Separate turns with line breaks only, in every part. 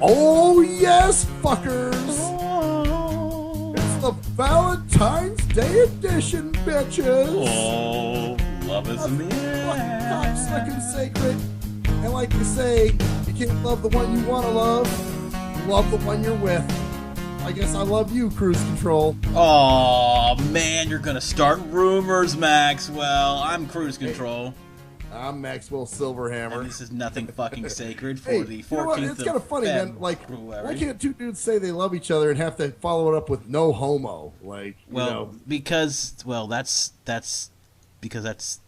Oh, yes, fuckers! It's the Valentine's Day edition, bitches!
Oh, love is in the air.
Cocksucking sacred. And like you say, you can't love the one you want to love. Love the one you're with. I guess I love you, Cruise Control.
Oh, man, you're gonna start rumors, Maxwell. I'm Cruise Control.
I'm Maxwell Silverhammer.
And this is nothing fucking sacred for
Hey,
the 14th
you know what? It's kind of funny, man. Like, why can't two dudes say they love each other and have to follow it up with no homo? Like,
well,
you know.
because that's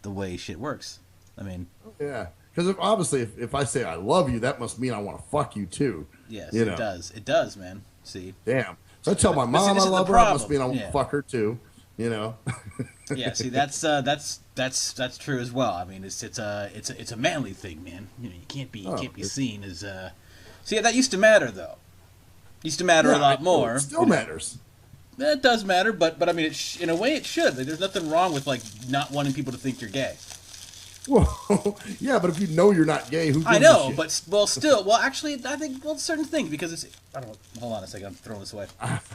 the way shit works. I mean,
yeah, because obviously, if I say I love you, that must mean I want to fuck you too.
Yes,
you know?
It does. It does, man. See,
damn. So I tell my mom I love her, that must mean I want to fuck her too. You know.
Yeah. See, that's true as well. I mean, it's a manly thing, man. You know, you can't be seen as. See, that used to matter though. Used to matter a lot more.
It still matters.
It does matter, but I mean, in a way, it should. Like, there's nothing wrong with like not wanting people to think you're gay.
Well, yeah, but if you know you're not gay, who gives
I know,
a shit?
but still, actually, I think certain things because it's. I don't. Hold on a second, I'm throwing this away.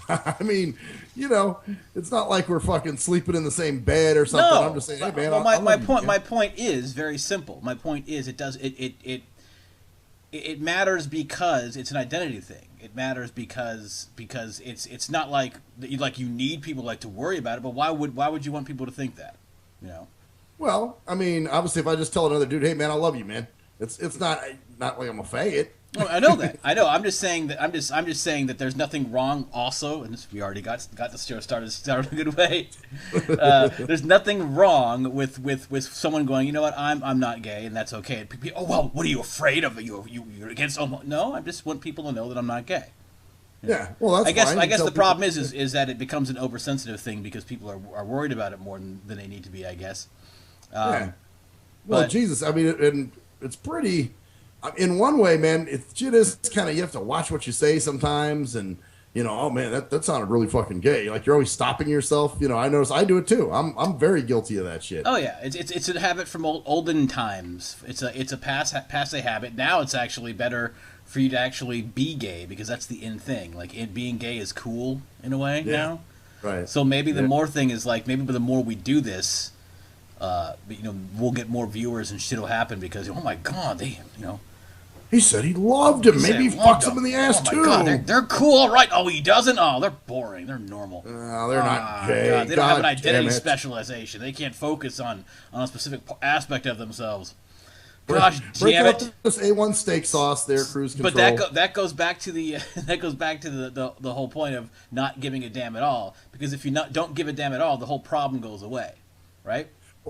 I mean, you know, it's not like we're fucking sleeping in the same bed or something.
No,
I'm just saying, hey man.
Well, my point is very simple. My point is it matters because it's an identity thing. It matters because it's not like you need people like to worry about it. But why would you want people to think that? You know.
Well, I mean, obviously, if I just tell another dude, "Hey, man, I love you, man," it's not like I'm a faggot.
Oh, I know that. I know. I'm just saying that. I'm just saying that there's nothing wrong. Also, and we already got the show started a good way. There's nothing wrong with someone going, you know what? I'm not gay, and that's okay. And people, oh well, what are you afraid of? You're against homo? No, I just want people to know that I'm not gay.
Yeah, well, that's fine.
I guess the problem is that it becomes an oversensitive thing because people are worried about it more than they need to be. I guess.
Yeah. Well, Jesus, I mean, and it's pretty. In one way, man, shit is kind of you have to watch what you say sometimes, and you know, oh man, that sounded really fucking gay. Like you're always stopping yourself. You know, I notice I do it too. I'm very guilty of that shit.
Oh yeah, it's a habit from olden times. It's a passe habit. Now it's actually better for you to actually be gay because that's the in thing. Like being gay is cool in a way now.
Right.
So maybe the more thing is like maybe the more we do this. You know, we'll get more viewers and shit will happen because oh my god,
he said he loved him. Maybe he fucks him in the ass too.
Oh my god, they're cool, right? Oh, he doesn't. Oh, they're boring. They're normal.
They're not gay.
God, they don't have an identity specialization. They can't focus on a specific aspect of themselves. Gosh, damn it!
This A1 steak sauce, there, Cruise Control.
But that goes back to the the whole point of not giving a damn at all. Because if you don't give a damn at all, the whole problem goes away, right?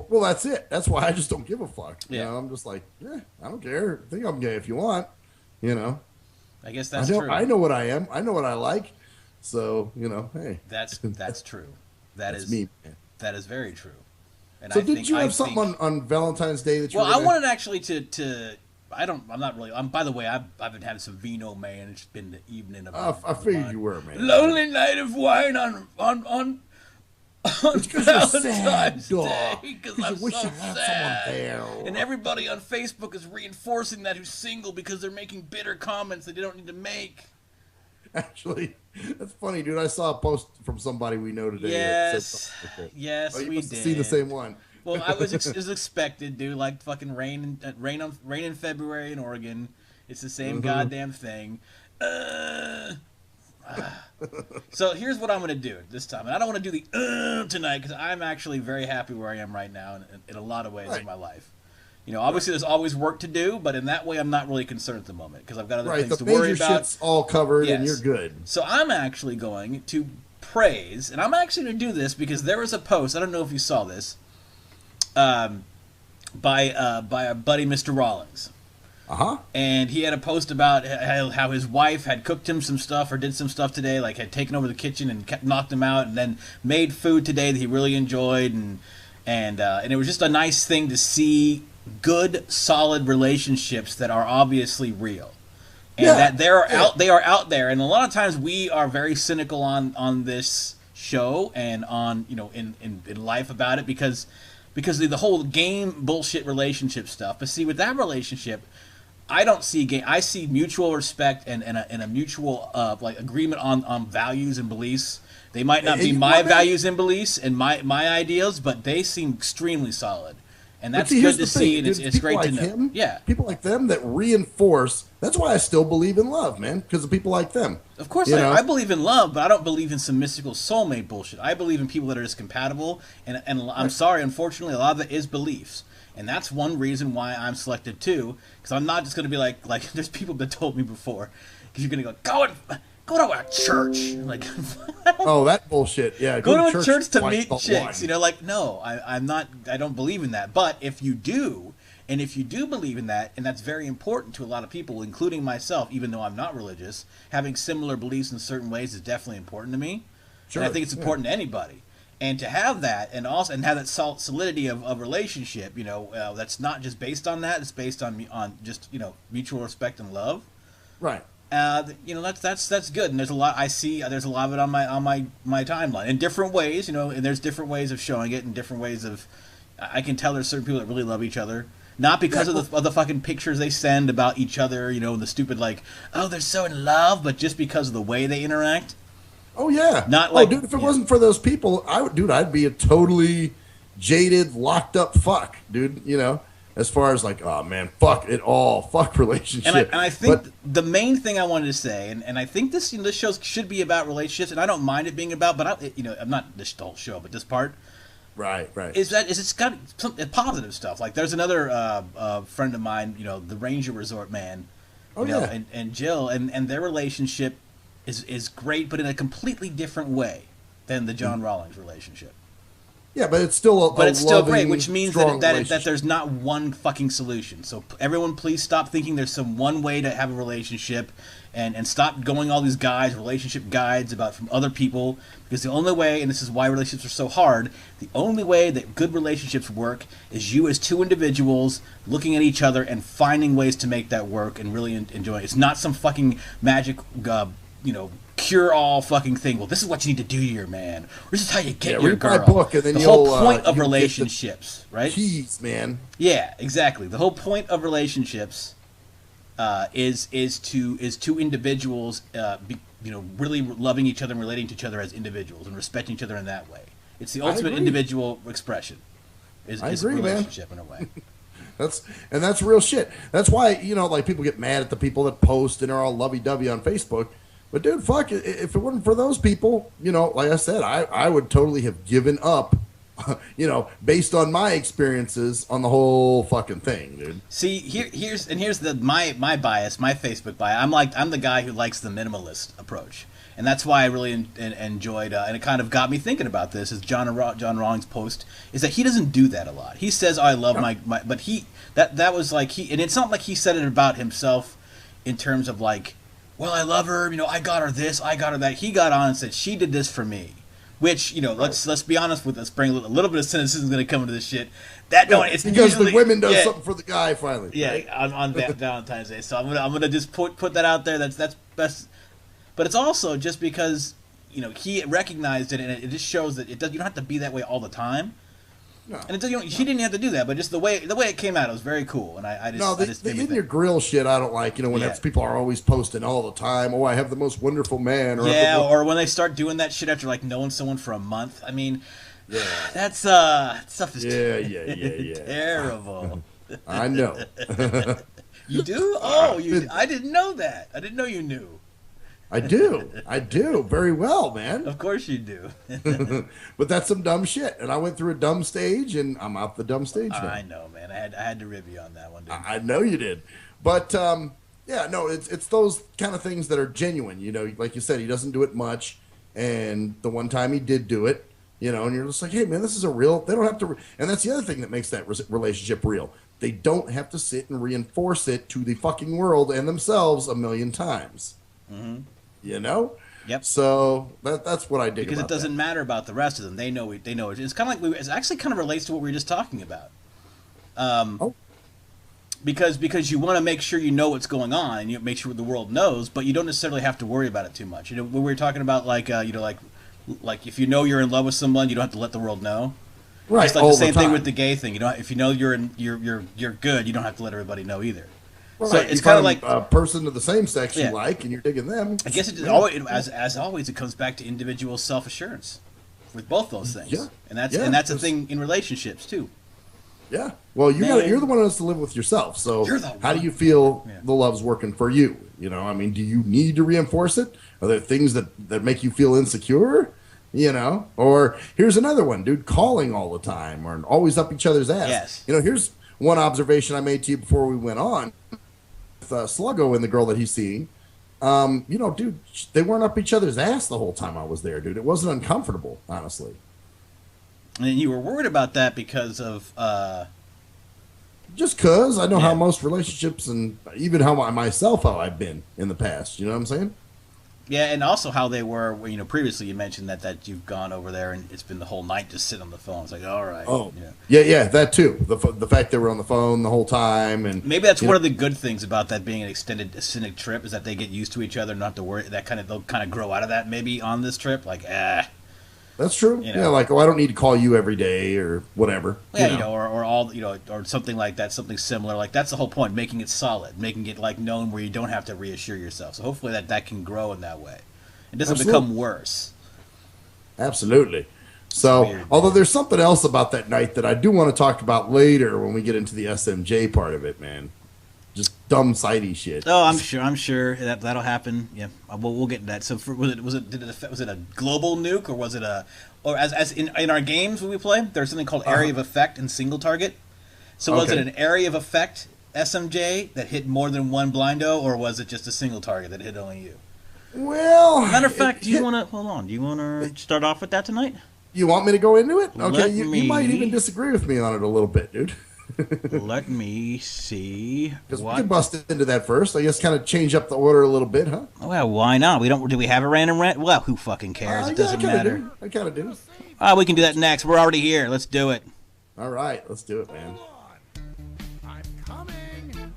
Well, that's it. That's why I just don't give a fuck.
Yeah.
You know, I'm just like, I don't care. Think I'm gay if you want. You know.
I guess that's true.
I know what I am. I know what I like. So, you know, hey.
That's true.
That's me, man.
That is very true. And
so did you have something on Valentine's Day that you
I wanted actually to I'm not really. By the way, I've been having some vino, man. It's been the evening of.
I figured you were, man.
Lonely night of wine on
it's because you're sad,
dog. Because I'm
wish
so
you had
sad.
someone there.
And everybody on Facebook is reinforcing that who's single because they're making bitter comments that they don't need to make.
Actually, that's funny, dude. I saw a post from somebody we know today.
Yes,
like
yes,
we
did.
See the same one.
Well, it was expected, dude. Like fucking rain in February in Oregon. It's the same goddamn thing. So here's what I'm going to do this time. And I don't want to do the tonight because I'm actually very happy where I am right now in a lot of ways in my life. You know, obviously there's always work to do, but in that way I'm not really concerned at the moment because I've got other things to worry about.
The major shit's all covered and you're good.
So I'm actually going to praise, and I'm actually going to do this because there was a post, I don't know if you saw this, by our buddy Mr. Rawlings. And he had a post about how his wife had cooked him some stuff or did some stuff today, like had taken over the kitchen and knocked him out, and then made food today that he really enjoyed, and it was just a nice thing to see good, solid relationships that are obviously real, and that they are out there. And a lot of times we are very cynical on this show and on in life about it because of the whole game bullshit relationship stuff. But see, with that relationship, I don't see gay. I see mutual respect and a mutual like agreement on values and beliefs. They might not be my values and beliefs and my ideals, but they seem extremely solid. And that's good to see, and it's great to know. Yeah.
People like them that reinforce. That's why I still believe in love, man, because of people like them.
Of course, I believe in love, but I don't believe in some mystical soulmate bullshit. I believe in people that are just compatible, and I'm sorry, unfortunately, a lot of it is beliefs. And that's one reason why I'm selective, too, because I'm not just going to be like, there's people that told me before, because you're going to go to a church. Like,
oh, that bullshit. Yeah,
go to a church to meet chicks. You know, like, no, I'm not. I don't believe in that. But if you do, and if you do believe in that, and that's very important to a lot of people, including myself, even though I'm not religious, having similar beliefs in certain ways is definitely important to me. Sure. And I think it's important to anybody. And to have that, and have that solidity of relationship, you know, that's not just based on that. It's based on just, you know, mutual respect and love.
Right.
You know, that's good, and there's a lot there's a lot of it on my timeline in different ways, you know, and there's different ways of showing it and different ways of I can tell there's certain people that really love each other, not because of the fucking pictures they send about each other, you know, and the stupid like, oh, they're so in love, but just because of the way they interact.
Oh yeah,
not like,
dude, if it wasn't for those people, I'd be a totally jaded, locked up fuck, dude, you know. As far as like, oh man, fuck it all, fuck relationship.
And I think the main thing I wanted to say, and I think this show should be about relationships, and I don't mind it being about, but I'm not the whole show, but this part,
right,
is it's got some positive stuff. Like there's another friend of mine, you know, the Ranger Resort man, and Jill, and their relationship is great, but in a completely different way than the John Rawlings relationship.
Yeah, but it's still
great, which means that there's not one fucking solution. So everyone, please stop thinking there's some one way to have a relationship, and stop going all these relationship guides from other people, because the only way, and this is why relationships are so hard, the only way that good relationships work is you as two individuals looking at each other and finding ways to make that work and really enjoying it. It's not some fucking magic, cure-all fucking thing. Well, this is what you need to do to your man. Or this is how you get your girl.
My book, and then
the whole point of relationships, right?
Keys, man.
Yeah, exactly. The whole point of relationships is two individuals, really loving each other and relating to each other as individuals and respecting each other in that way. It's the ultimate individual expression. Is a relationship, man. In a way.
That's real shit. That's why, you know, like people get mad at the people that post and are all lovey-dovey on Facebook. But dude, fuck, if it wasn't for those people, you know, like I said, I would totally have given up, you know, based on my experiences on the whole fucking thing, dude.
See, here's my bias, my Facebook bias. I'm the guy who likes the minimalist approach, and that's why I really enjoyed, and it kind of got me thinking about this. Is John Rawlings' post is that he doesn't do that a lot. He says, "Oh, I love my," but that was like and it's not like he said it about himself in terms of like, well, I love her, you know, I got her this, I got her that. He got on and said, she did this for me. Which, you know, let's be honest with us, bring a little bit of cynicism is going to come into this shit. It's
because
usually,
the women does something for the guy finally.
Yeah,
right?
on Valentine's Day. So I'm gonna just put that out there. That's best. But it's also just because, you know, he recognized it, and it just shows that you don't have to be that way all the time. No, and he didn't have to do that, but just the way it came out, it was very cool. And I just
the in your grill shit I don't like. You know, when people are always posting all the time. Oh, I have the most wonderful man.
Or when they start doing that shit after like knowing someone for a month. I mean, that's stuff is terrible.
I know.
You do? Oh, I didn't know that. I didn't know you knew.
I do very well, man.
Of course you do.
But that's some dumb shit, and I went through a dumb stage, and I'm out the dumb stage now.
I know, man. I had to rib you on that one, dude.
I know you did, but it's those kind of things that are genuine. You know, like you said, he doesn't do it much, and the one time he did do it, you know, and you're just like, hey, man, this is a real. They don't have to, and that's the other thing that makes that relationship real. They don't have to sit and reinforce it to the fucking world and themselves a million times. Mm-hmm. You know?
Yep.
So that's what I dig
because
about
it doesn't matter about the rest of them. They know it. It's kind of like it actually kind of relates to what we were just talking about. Because you want to make sure you know what's going on and you make sure the world knows, but you don't necessarily have to worry about it too much. You know, when we were talking about like if you know you're in love with someone, you don't have to let the world know.
Right.
It's like the same thing with the gay thing. You know, if you know you're good, you don't have to let everybody know either.
Right.
So it's
you
kind of
find
like
a person of the same sex
Yeah.
you like, and you're digging them.
I guess as always, it comes back to individual self assurance with both those things,
Yeah.
and that's
Yeah,
a thing in relationships too.
Yeah. Well,
Man.
you're the one who has to live with yourself. So
You're the
how do
one.
you feel
Yeah.
the love's working for you? You know, I mean, do you need to reinforce it? Are there things that make you feel insecure? You know, or here's another one, dude, calling all the time or always up each other's ass.
Yes.
You know, here's one observation I made to you before we went on with Sluggo and the girl that he's seeing. You know, dude, they weren't up each other's ass the whole time I was there, dude. It wasn't uncomfortable, honestly.
And you were worried about that because of
Just because I know
Yeah.
how most relationships and even how I've been in the past. You know what I'm saying?
yeah, and also how they were. You know, previously you mentioned that you've gone over there and it's been the whole night just sitting on the phone. It's like, all right,
Oh,
yeah.
yeah, that too. The fact they were on the phone the whole time, and
Maybe that's one of the good things about that being an extended scenic trip is that they get used to each other, and not have to worry. They'll kind of grow out of that maybe on this trip. Like,
that's true.
You know.
Yeah, like I don't need to call you every day or whatever.
yeah, you know, or all, you know, or something like that, something similar. Like that's the whole point, making it solid, making it like known where you don't have to reassure yourself. So hopefully that can grow in that way. It doesn't
Absolutely.
become worse.
Absolutely. So,
Weird,
although
man.
there's something else about that night that I do want to talk about later when we get into the SMJ part of it, man. Just dumb sidey shit.
Oh, I'm sure that'll happen. Yeah, we'll get to that. So was it a global nuke or was it or as in our games when we play, there's something called area of effect and single target. So was it
Okay.
an area of effect SMJ that hit more than one blindo, or was it just a single target that hit only you?
Well,
Matter of fact, do you want to hold on? Do you want to start off with that tonight?
You want me to go into it? Okay,
Let
you might
me-
even disagree with me on it a little bit, dude.
Let me see.
Because we can bust into that first. I guess kind of change up the order a little bit, huh?
Well, why not? We don't. Do we have a random rant? Well, who fucking cares? It doesn't matter.
I kind of do.
We can do that next. We're already here. Let's do it.
All right, let's do it, man.
I'm coming.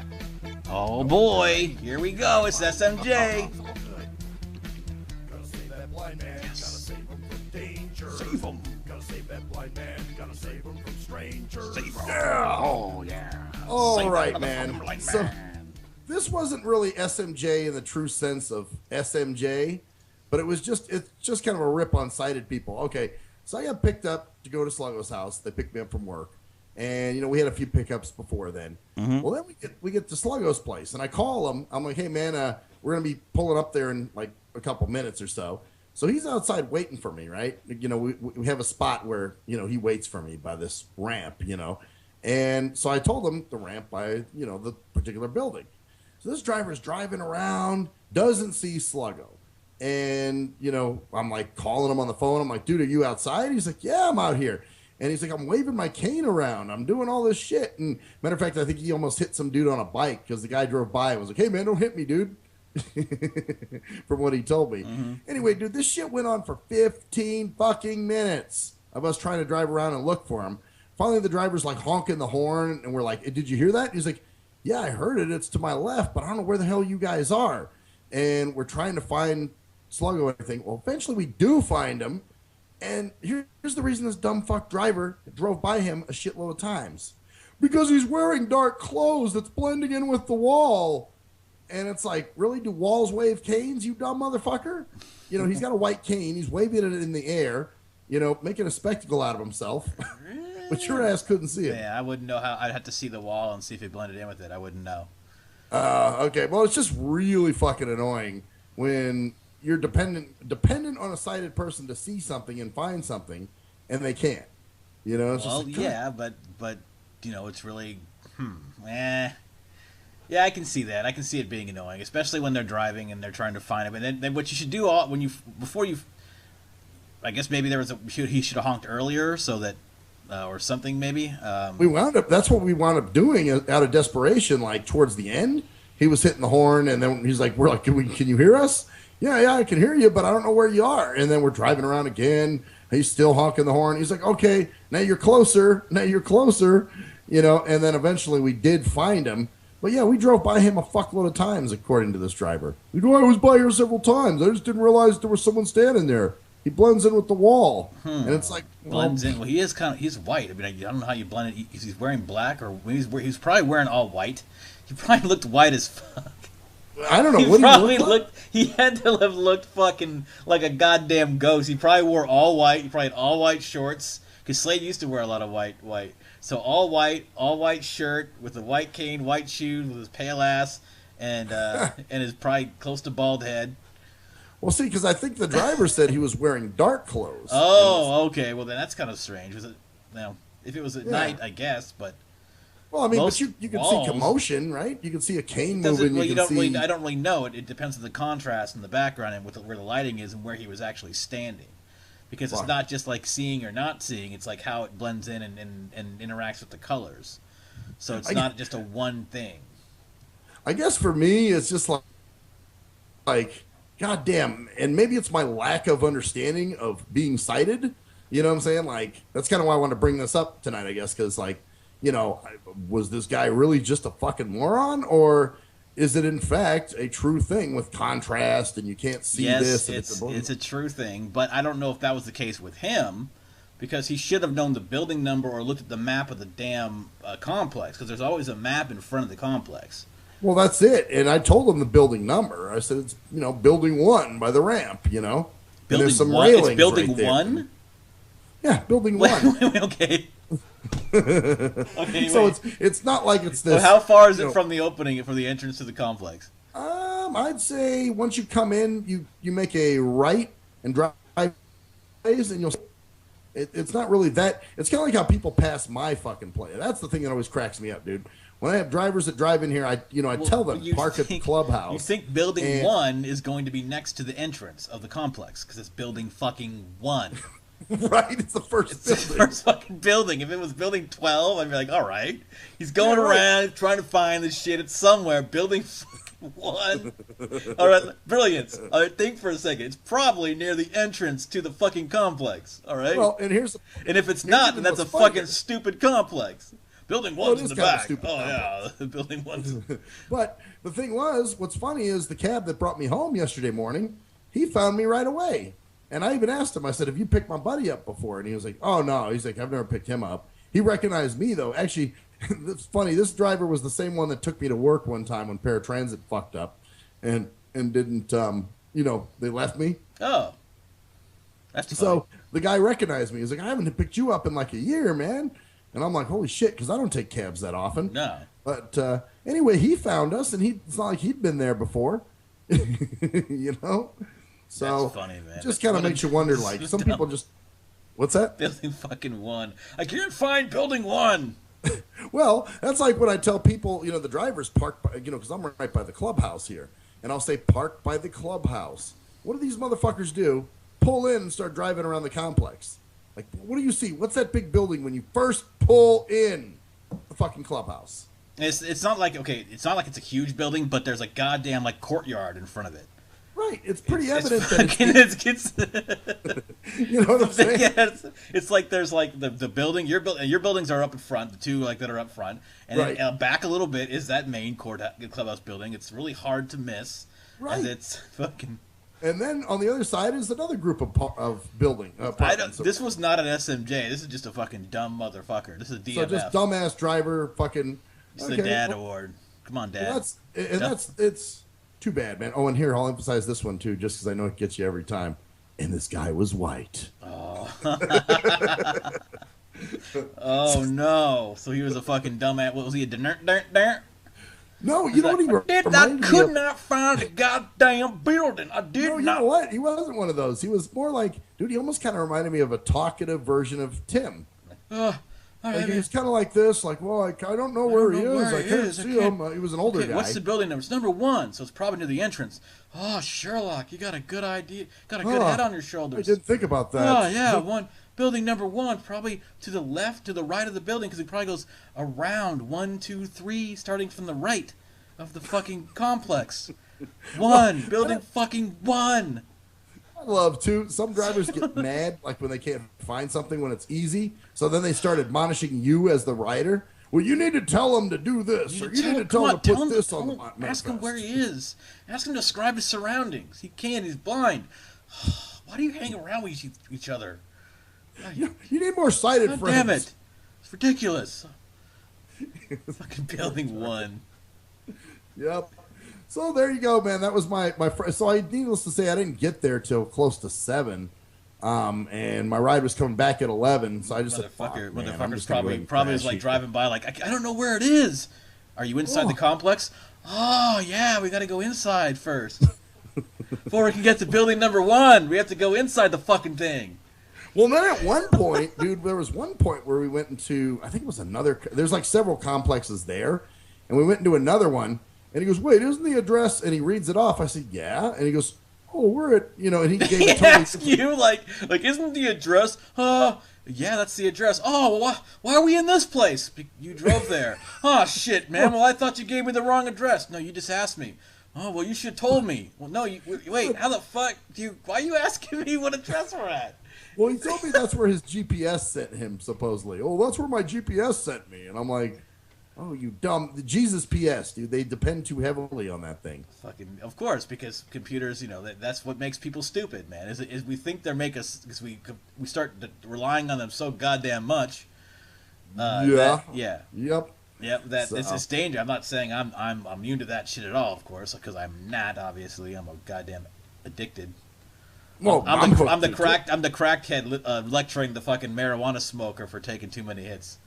Oh boy, here we go. It's SMJ.
Gotta save that blind man. Gotta save him from danger.
Save 'em.
Gotta save that blind man. Gotta save him from strangers.
Save 'em. Oh yeah.
All
Save
right,
that
man.
motherfucking blind
So-
man.
This wasn't really SMJ in the true sense of SMJ, but it's just kind of a rip on sighted people. Okay, so I got picked up to go to Sluggo's house. They picked me up from work, and you know we had a few pickups before then. Well, then we get to Sluggo's place, and I call him. I'm like, hey man, we're gonna be pulling up there in like a couple minutes or so. So he's outside waiting for me, right? You know, we have a spot where you know he waits for me by this ramp, you know, and so I told him the ramp by you know the particular building. So this driver's driving around, doesn't see Sluggo. And, you know, I'm like calling him on the phone. I'm like, dude, are you outside? He's like, yeah, I'm out here. And he's like, I'm waving my cane around. I'm doing all this shit. And matter of fact, I think he almost hit some dude on a bike because the guy drove by and was like, hey, man, don't hit me, dude. From what he told me. Anyway, dude, this shit went on for 15 fucking minutes of us trying to drive around and look for him. Finally, the driver's like honking the horn. And we're like, did you hear that? And he's like, yeah, I heard it. It's to my left, but I don't know where the hell you guys are. And we're trying to find Sluggo and everything. Well, eventually we do find him. And here's the reason this dumb fuck driver drove by him a shitload of times. Because he's wearing dark clothes that's blending in with the wall. And it's like, really? Do walls wave canes, you dumb motherfucker? You know, he's got a white cane. He's waving it in the air, you know, making a spectacle out of himself. But your ass couldn't see it.
Yeah, I wouldn't know how. I'd have to see the wall and see if it blended in with it. I wouldn't know.
Okay, well, it's just really fucking annoying when you're dependent on a sighted person to see something and find something, and they can't. You know, it's
Well,
just like,
yeah, but you know, it's really, Yeah, I can see that. I can see it being annoying, especially when they're driving and they're trying to find him. And then what you should do I guess maybe he should have honked earlier so that. Or something maybe.
That's what we wound up doing out of desperation. Like towards the end, he was hitting the horn, and then he's like, "We're like, can you hear us? Yeah, I can hear you, but I don't know where you are." And then we're driving around again. He's still honking the horn. He's like, "Okay, now you're closer. You know." And then eventually we did find him. But yeah, we drove by him a fuckload of times, according to this driver. I was by here several times. I just didn't realize there was someone standing there. he blends in with the wall, and it's like
blends in. Well, he's white. I mean, I don't know how you blend it. He's wearing black, or he's probably wearing all white. He probably looked white as fuck.
I don't know.
He
what
probably
he looked like?
He had to have looked fucking like a goddamn ghost. He probably wore all white. He probably had all white shorts. Because Slade used to wear a lot of white. So all white shirt with a white cane, white shoes with his pale ass, and his probably close to bald head.
Well, see, because I think the driver said he was wearing dark clothes.
Oh, okay. Well, then that's kind of strange. Was it? If it was at night, I guess, but.
Well, I mean, but you can see commotion, right? You can see a cane moving.
Well, I don't really know. It depends on the contrast in the background and where the lighting is and where he was actually standing. Because it's not just like seeing or not seeing. It's like how it blends in and interacts with the colors. So it's not just a one thing.
I guess for me, it's just like, goddamn. And maybe it's my lack of understanding of being sighted. You know what I'm saying? Like, that's kind of why I want to bring this up tonight, I guess, because, like, you know, was this guy really just a fucking moron, or is it in fact a true thing with contrast and you can't see this?
Yes, it's a true thing, but I don't know if that was the case with him, because he should have known the building number or looked at the map of the damn complex, because there's always a map in front of the complex.
Well, that's it, and I told him the building number. I said it's building 1 by the ramp. Building and there's some
1.
railings.
It's building
right there.
1.
Yeah, building 1.
Okay. Okay,
so it's not like it's this.
So how far is it from the opening, from the entrance to the complex?
I'd say once you come in, you make a right and drive, and you'll. It's not really that. It's kind of like how people pass my fucking place. That's the thing that always cracks me up, dude. When I have drivers that drive in here, I tell them park at the clubhouse.
You think building 1 is going to be next to the entrance of the complex because it's building fucking 1.
Right, it's the first building.
The first fucking building. If it was building 12, I'd be like, all right. He's going around trying to find this shit. It's somewhere. Building fucking 1. All right, brilliance. All right, think for a second. It's probably near the entrance to the fucking complex. All right?
Well, and
if it's not, then that's a fucking stupid complex. Building 1's in the back. Oh, yeah. Building 1's.
But the thing was, what's funny is the cab that brought me home yesterday morning, he found me right away. And I even asked him, I said, have you picked my buddy up before? And he was like, oh, no. He's like, I've never picked him up. He recognized me, though. Actually, it's funny. This driver was the same one that took me to work one time when paratransit fucked up and didn't, they left me.
Oh. That's funny.
So the guy recognized me. He's like, I haven't picked you up in like a year, man. And I'm like, holy shit, because I don't take cabs that often.
No.
But anyway, he found us, and it's not like he'd been there before. So
that's funny, man.
Just kind of makes you wonder, like, some people just... What's that?
Building fucking 1. I can't find building 1.
Well, that's like when I tell people, the drivers park, because I'm right by the clubhouse here. And I'll say, park by the clubhouse. What do these motherfuckers do? Pull in and start driving around the complex. Like, what do you see? What's that big building when you first pull in the fucking clubhouse?
It's not like, it's not like it's a huge building, but there's a goddamn, like, courtyard in front of it.
Right, it's pretty evident that
you know what I'm saying? Yeah, it's like there's like the building, your buildings are up in front, the two like that are up front, and then back a little bit is that main clubhouse building. It's really hard to miss,
right?
As it's fucking.
And then on the other side is another group of building.
This was not an SMJ. This is just a fucking dumb motherfucker. This is a DMF.
So just dumbass driver, fucking.
It's the dad award. Come on, Dad.
It's too bad, man. Oh, and here, I'll emphasize this one, too, just because I know it gets you every time. And this guy was white.
Oh. Oh, no. So he was a fucking dumbass. What was he, a dirt?
No, you don't even
I could not find a goddamn building. I did not.
You know what? He wasn't one of those. He was more like, dude, he almost kind of reminded me of a talkative version of Tim. He was kind of like this, like, well, I don't know where he is. I can't see him. He was an older guy.
What's the building number? It's number 1, so it's probably near the entrance. Oh, Sherlock, you got a good idea. Got a good head on your shoulders.
I didn't think about that.
Oh, yeah, building number 1, probably to the left, to the right of the building, because it probably goes around 1, 2, 3, starting from the right of the fucking complex. Building fucking 1.
I love to. Some drivers get mad, like when they can't find something when it's easy. So then they start admonishing you as the rider. Well, you need to tell him to do this, or you need to tell him to put this on the manifest.
Ask him where he is. Ask him to describe his surroundings. He can't. He's blind. Why do you hang around with each other?
You need more sighted
God
friends.
damn it! It's ridiculous. Fucking building 1.
Yep. So there you go, man. That was my so needless to say, I didn't get there till close to 7. And my ride was coming back at 11, so I just said,
motherfucker's probably was like driving by like, I don't know where it is. Are you inside the complex? Oh, yeah, we got to go inside first. Before we can get to building number 1, we have to go inside the fucking thing.
Well, then at one point, dude, there was one point where we went into, I think it was there's like several complexes there, and we went into another one, and he goes, wait, isn't the address, and he reads it off. I said, yeah, and he goes, oh, we're at, and he gave it
asked you, like, isn't the address, yeah, that's the address. Oh, why are we in this place? You drove there. Oh, shit, man, well, I thought you gave me the wrong address. No, you just asked me. Oh, well, you should have told me. Well, no, wait, how the fuck why are you asking me what address we're at?
Well, he told me that's where his GPS sent him, supposedly. Oh, that's where my GPS sent me. And I'm like, oh, you dumb. The Jesus PS, dude. They depend too heavily on that thing.
Fucking, of course, because computers, that's what makes people stupid, man. Is we think they're make us, because we start relying on them so goddamn much.
Yeah.
Yep. It's danger. I'm not saying I'm immune to that shit at all, of course, because I'm not. Obviously, I'm a goddamn addicted. Well, I'm the crackhead lecturing the fucking marijuana smoker for taking too many hits.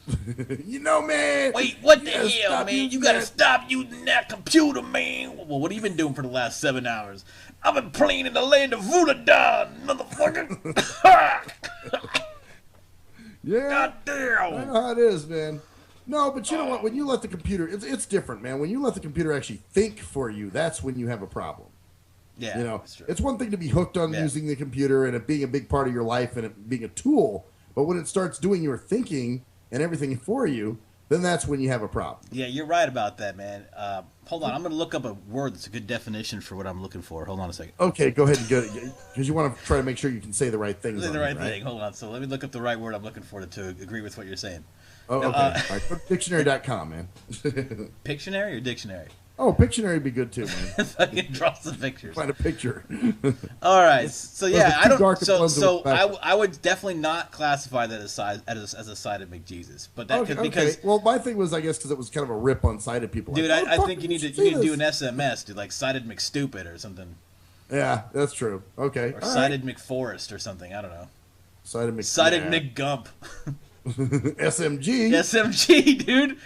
Man.
Wait, what the hell, man? You gotta stop using that computer, man. Well, what have you been doing for the last 7 hours? I've been playing in the land of Voodoo, motherfucker.
Yeah.
God damn.
I know how it is, man. No, but you know what? When you let the computer, it's different, man. When you let the computer actually think for you, that's when you have a problem.
Yeah, that's true.
It's one thing to be hooked on using the computer and it being a big part of your life and it being a tool, but when it starts doing your thinking and everything for you, then that's when you have a problem.
Yeah, you're right about that, man. Hold on, I'm going to look up a word that's a good definition for what I'm looking for. Hold on a second.
Okay, go ahead and go, because you want to try to make sure you can say the right things.
Say the right thing. Hold on. So let me look up the right word I'm looking for to agree with what you're saying.
Oh, okay. All right, put dictionary.com, man.
Pictionary or dictionary?
Oh, Pictionary would be good too, man.
Fucking draw some pictures.
Find a picture.
All right, so yeah, I don't. So I would definitely not classify that as a sided McJesus, but that because
well, my thing was, I guess, because it was kind of a rip on sided people.
Dude,
like,
I think you need to do an SMS, dude, like sided McStupid or something.
Yeah, that's true. Okay,
or sided McForest or something. I don't know.
Sided
McGump.
SMG,
dude.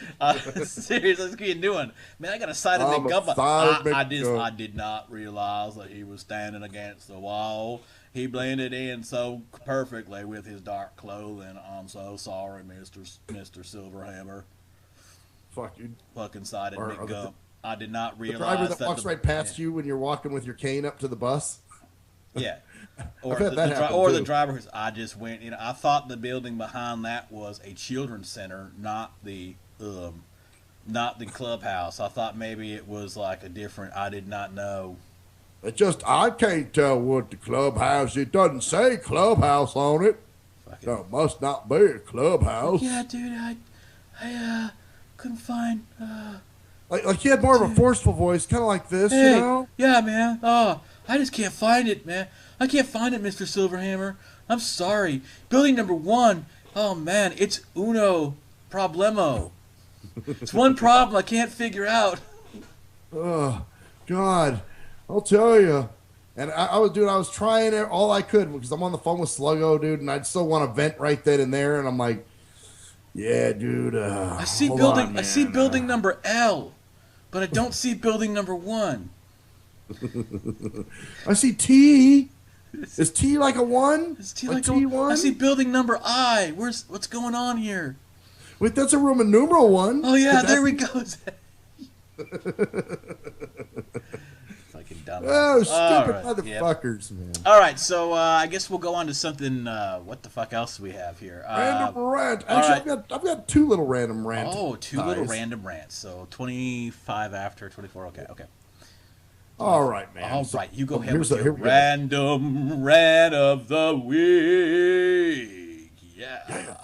Seriously, let's get a new one. Man, I got a sided McGump. I did not realize that he was standing against the wall. He blended in so perfectly with his dark clothing. I'm so sorry, Mr. Silverhammer.
Fuck you.
Fucking sided McGump. I did not realize
the driver that walks right past you when you're walking with your cane up to the bus.
Yeah. Or the driver who's, I just went, I thought the building behind that was a children's center, not the clubhouse. I thought maybe it was like a different, I did not know.
I can't tell what the clubhouse, it doesn't say clubhouse on it. So it must not be a clubhouse.
Yeah, dude, I couldn't find,
Like he had more of a forceful voice, kind of like this,
Yeah, man. Oh, I just can't find it, man. I can't find it, Mr. Silverhammer. I'm sorry. Building number 1. Oh, man, it's uno problemo. It's one problem I can't figure out.
Oh, God. I'll tell you. And I was trying all I could because I'm on the phone with Sluggo, dude, and I'd still want to vent right then and there. And I'm like, yeah, dude.
I see building number L, but I don't see building number 1.
I see T. Is T like a 1?
Is T like T1? I see building number I. What's going on here?
Wait, that's a Roman numeral 1.
Oh yeah, there we go. Fucking dumb.
Oh, stupid motherfuckers, man.
All right, so I guess we'll go on to something. What the fuck else do we have here?
Random rant. Actually, right. I've got 2 little random rants.
Oh, 2 little random rants. So 25 after 24. Okay.
All right, man.
All right, you go ahead with your random rant of the week. Yeah.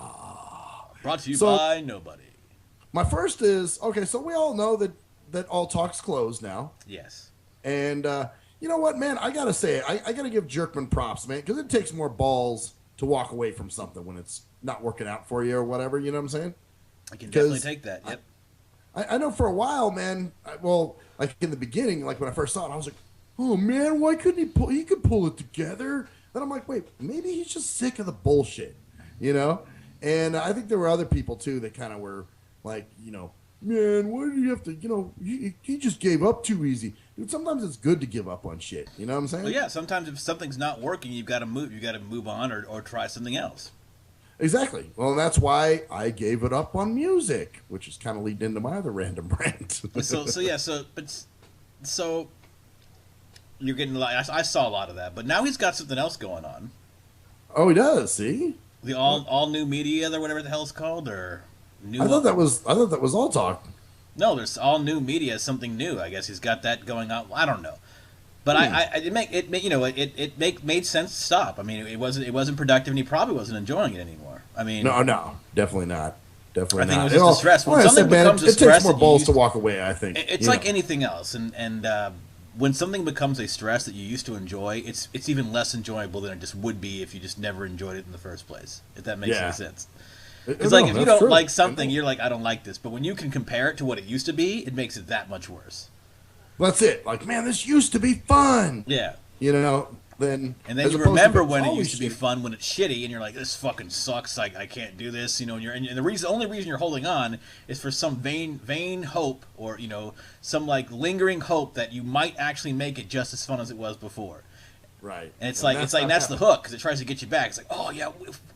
Brought to you by nobody.
My first is, okay, so we all know that All Talk's closed now.
Yes.
And, you know what, man? I gotta say, I gotta give Jerkman props, man, because it takes more balls to walk away from something when it's not working out for you or whatever. You know what I'm saying?
I can definitely take that. Yep.
I know for a while, man. Like in the beginning, like when I first saw it, I was like, "Oh man, why couldn't he pull? He could pull it together." Then I'm like, "Wait, maybe he's just sick of the bullshit," you know. And I think there were other people too that kind of were like, man, why do you have to, he just gave up too easy. Dude, sometimes it's good to give up on shit. You know what I'm saying?
Well, yeah. Sometimes if something's not working, you've got to move. You got to move on or try something else.
Exactly. Well, that's why I gave it up on music, which is kind of leading into my other random rant.
So you're getting like I saw a lot of that, but now he's got something else going on.
Oh, he does. See,
the all new media or whatever the hell it's called, or new.
I thought that was all talk.
No, there's all new media, something new. I guess he's got that going on. I don't know, but it made sense to stop. I mean, it wasn't productive, and he probably wasn't enjoying it anymore. I mean,
no, definitely not. Definitely
I think
not.
it was just a stress. When something becomes a stress,
it takes more balls to walk away. I think
it's like anything else, and when something becomes a stress that you used to enjoy, it's even less enjoyable than it just would be if you just never enjoyed it in the first place. If that makes any sense. It's like if you don't like something, you're like, I don't like this. But when you can compare it to what it used to be, it makes it that much worse.
That's it. Like, man, this used to be fun.
Yeah.
And
then you remember when it used to be fun when it's shitty, and you're like, this fucking sucks. I can't do this. And the only reason you're holding on is for some vain hope, or some like lingering hope that you might actually make it just as fun as it was before.
Right.
And that's the hook, because it tries to get you back. It's like, oh yeah,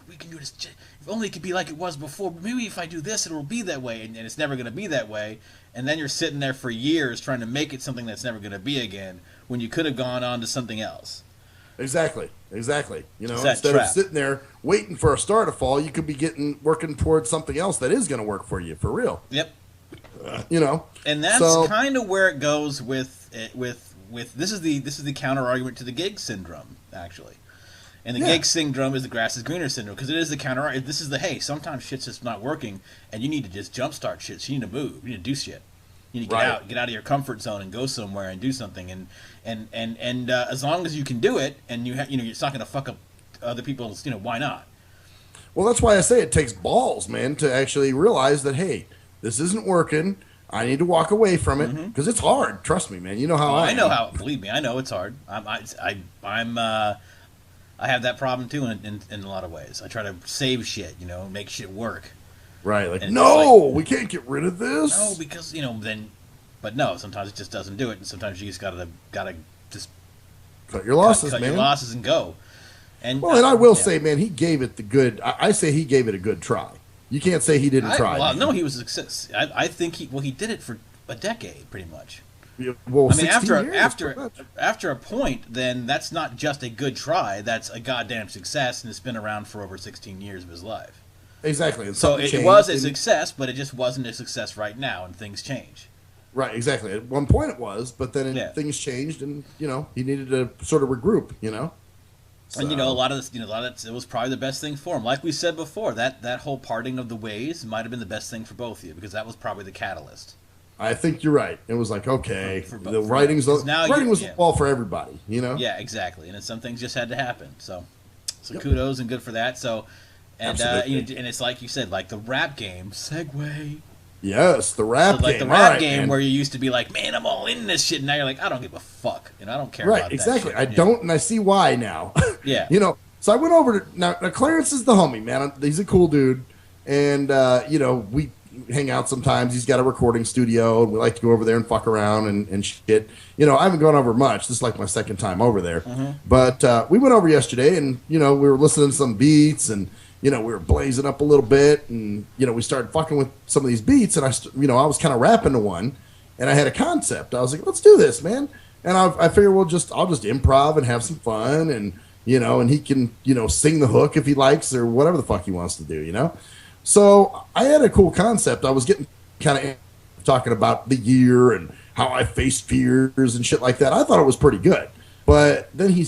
we can do this. If only it could be like it was before. Maybe if I do this, it'll be that way. And it's never going to be that way. And then you're sitting there for years trying to make it something that's never going to be again, when you could have gone on to something else.
Exactly. Instead of sitting there waiting for a star to fall, you could be working towards something else that is going to work for you for real.
Yep.
And
that's kind of where it goes with this is the counter argument to the gig syndrome, actually. And the gig syndrome is the grass is greener syndrome, because it is the counter. This is hey, sometimes shit's just not working, and you need to just jumpstart shit. So you need to move. You need to do shit. You need to get out of your comfort zone and go somewhere and do something. And as long as you can do it, and it's not going to fuck up other people's. Why not?
Well, that's why I say it takes balls, man, to actually realize that, hey, this isn't working. I need to walk away from it, because it's hard. Trust me, man. You know how I
know how. Believe me, I know it's hard. I have that problem too in a lot of ways. I try to save shit, make shit work.
Right, we can't get rid of this.
No, because but no, sometimes it just doesn't do it, and sometimes you just gotta just
cut your losses,
cut
man.
your losses and go. And
I will say, man, he gave it the good. I say he gave it a good try. You can't say he didn't try.
Well, no, he was a success. I think he did it for a decade, pretty much.
Yeah, well,
I mean, after a point, then that's not just a good try. That's a goddamn success, and it's been around for over 16 years of his life.
Exactly.
So it was a success, but it just wasn't a success right now, and things change.
Right, exactly. At one point it was, but then things changed, and he needed to sort of regroup. So.
And a lot of this, it was probably the best thing for him. Like we said before, that whole parting of the ways might have been the best thing for both of you, because that was probably the catalyst.
I think you're right. It was like, okay, the writing was all for everybody,
Yeah, exactly. And some things just had to happen. So kudos and good for that. So, and it's like you said, like the rap game segue.
Yes, the rap game.
Like the rap game where you used to be like, man, I'm all in this shit. And now you're like, I don't give a fuck. I don't care about that. Right,
exactly.
Shit.
I don't, and I see why now.
Yeah.
So I went over to, now Clarence is the homie, man. He's a cool dude. And, we hang out sometimes. He's got a recording studio, and we like to go over there and fuck around and shit. I haven't gone over much. This is like my second time over there. But we went over yesterday, and, we were listening to some beats, and, we were blazing up a little bit, and, we started fucking with some of these beats, and I was kind of rapping to one, and I had a concept. I was like, let's do this, man. And I figured I'll just improv and have some fun, and, and he can, sing the hook if he likes, or whatever the fuck he wants to do, So I had a cool concept. I was getting kind of talking about the year and how I faced fears and shit like that. I thought it was pretty good. But then he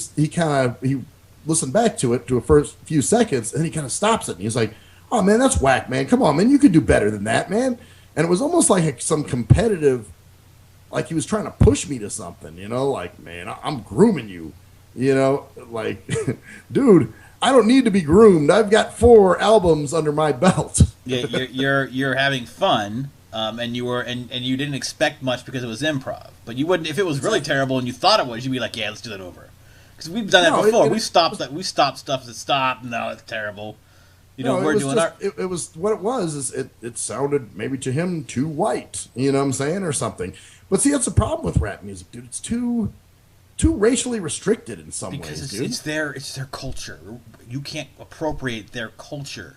listened back to it to a first few seconds, and he kind of stops it. And he's like, oh, man, that's whack, man. Come on, man. You could do better than that, man. And it was almost like some competitive like he was trying to push me to something, you know, like, man, I'm grooming you, you know, like, dude, I don't need to be groomed. I've got 4 albums under my belt.
Yeah, you're having fun, and you didn't expect much because it was improv. But you wouldn't if it was really terrible and you thought it was. You'd be like, yeah, let's do that over. Because we've done that before. We stopped stuff that stopped. No, it's terrible. You know, we're doing our.
It was what it was. Is it sounded maybe to him too white. You know what I'm saying, or something. But see, that's the problem with rap music, dude. It's too racially restricted in some ways, dude.
It's their culture. You can't appropriate their culture.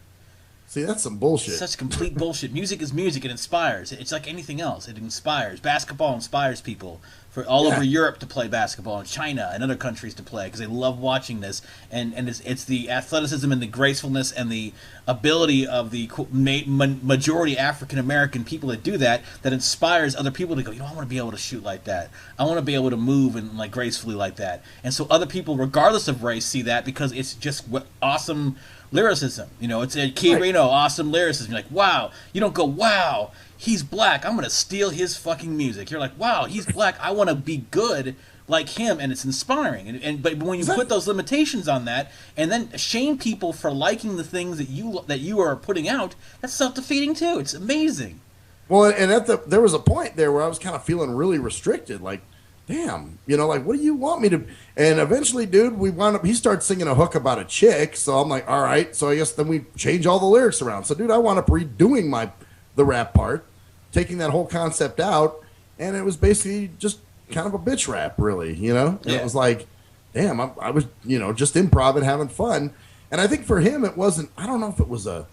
See, that's some bullshit.
Such complete bullshit. Music is music. It inspires. It's like anything else. It inspires. Basketball inspires people for all over Europe to play basketball, and China and other countries to play because they love watching this. And it's the athleticism and the gracefulness and the ability of the majority African American people that do that inspires other people to go, you know, I want to be able to shoot like that. I want to be able to move and like gracefully like that. And so other people, regardless of race, see that because it's just awesome lyricism. You know, it's a Key Reno, awesome lyricism. You're like, wow. You don't go, wow, he's black, I'm going to steal his fucking music. You're like, wow, he's black, I want to be good like him, and it's inspiring. But when you put those limitations on that and then shame people for liking the things that you are putting out, that's self-defeating too. It's amazing.
Well, and there was a point there where I was kind of feeling really restricted, like, damn, you know, like, what do you want me to? And eventually, dude, he started singing a hook about a chick. So I'm like, all right. So I guess then we change all the lyrics around. So, dude, I wound up redoing the rap part, taking that whole concept out. And it was basically just kind of a bitch rap, really, you know? And it was like, damn, I was, you know, just improv and having fun. And I think for him, it wasn't, I don't know if it was a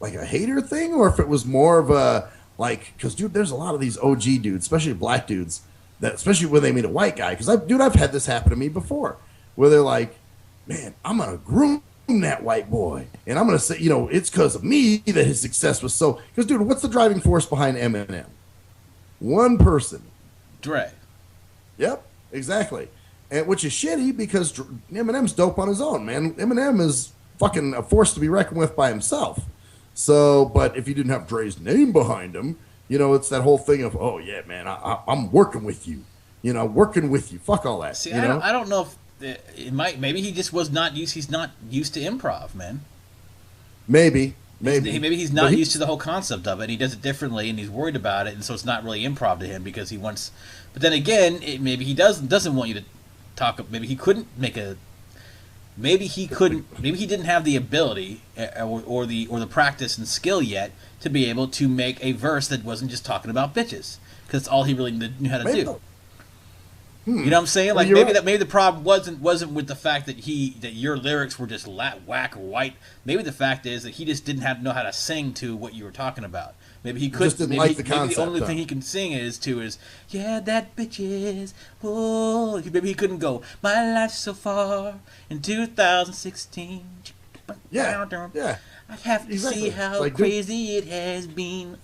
hater thing or if it was more of a, like, because, dude, there's a lot of these OG dudes, especially black dudes, that, especially when they meet a white guy, because I've had this happen to me before, where they're like, man, I'm gonna groom that white boy, and I'm gonna say, you know, it's because of me that his success was so. Because, dude, what's the driving force behind Eminem? One person,
Dre.
Yep, exactly, and which is shitty because Eminem's dope on his own, man. Eminem is fucking a force to be reckoned with by himself. So, but if you didn't have Dre's name behind him, you know, it's that whole thing of, oh, yeah, man, I'm working with you. You know, working with you. Fuck all that.
See,
you know?
I don't know if maybe he just was not used. He's not used to improv, man.
Maybe
he's not used to the whole concept of it. He does it differently, and he's worried about it, and so it's not really improv to him because he wants. But then again, maybe he doesn't want you to talk. Maybe he couldn't make a. Maybe he couldn't. Maybe he didn't have the ability or the practice and skill yet to be able to make a verse that wasn't just talking about bitches, because that's all he really knew how to do. You know what I'm saying? Like, maybe the problem wasn't with the fact that your lyrics were just whack or white. Maybe the fact is that he just didn't know how to sing to what you were talking about. Maybe he couldn't. Maybe the only thing he can sing is yeah, that bitches. Oh, maybe he couldn't go. My life's so far in 2016.
Yeah.
I have to see how crazy it has been.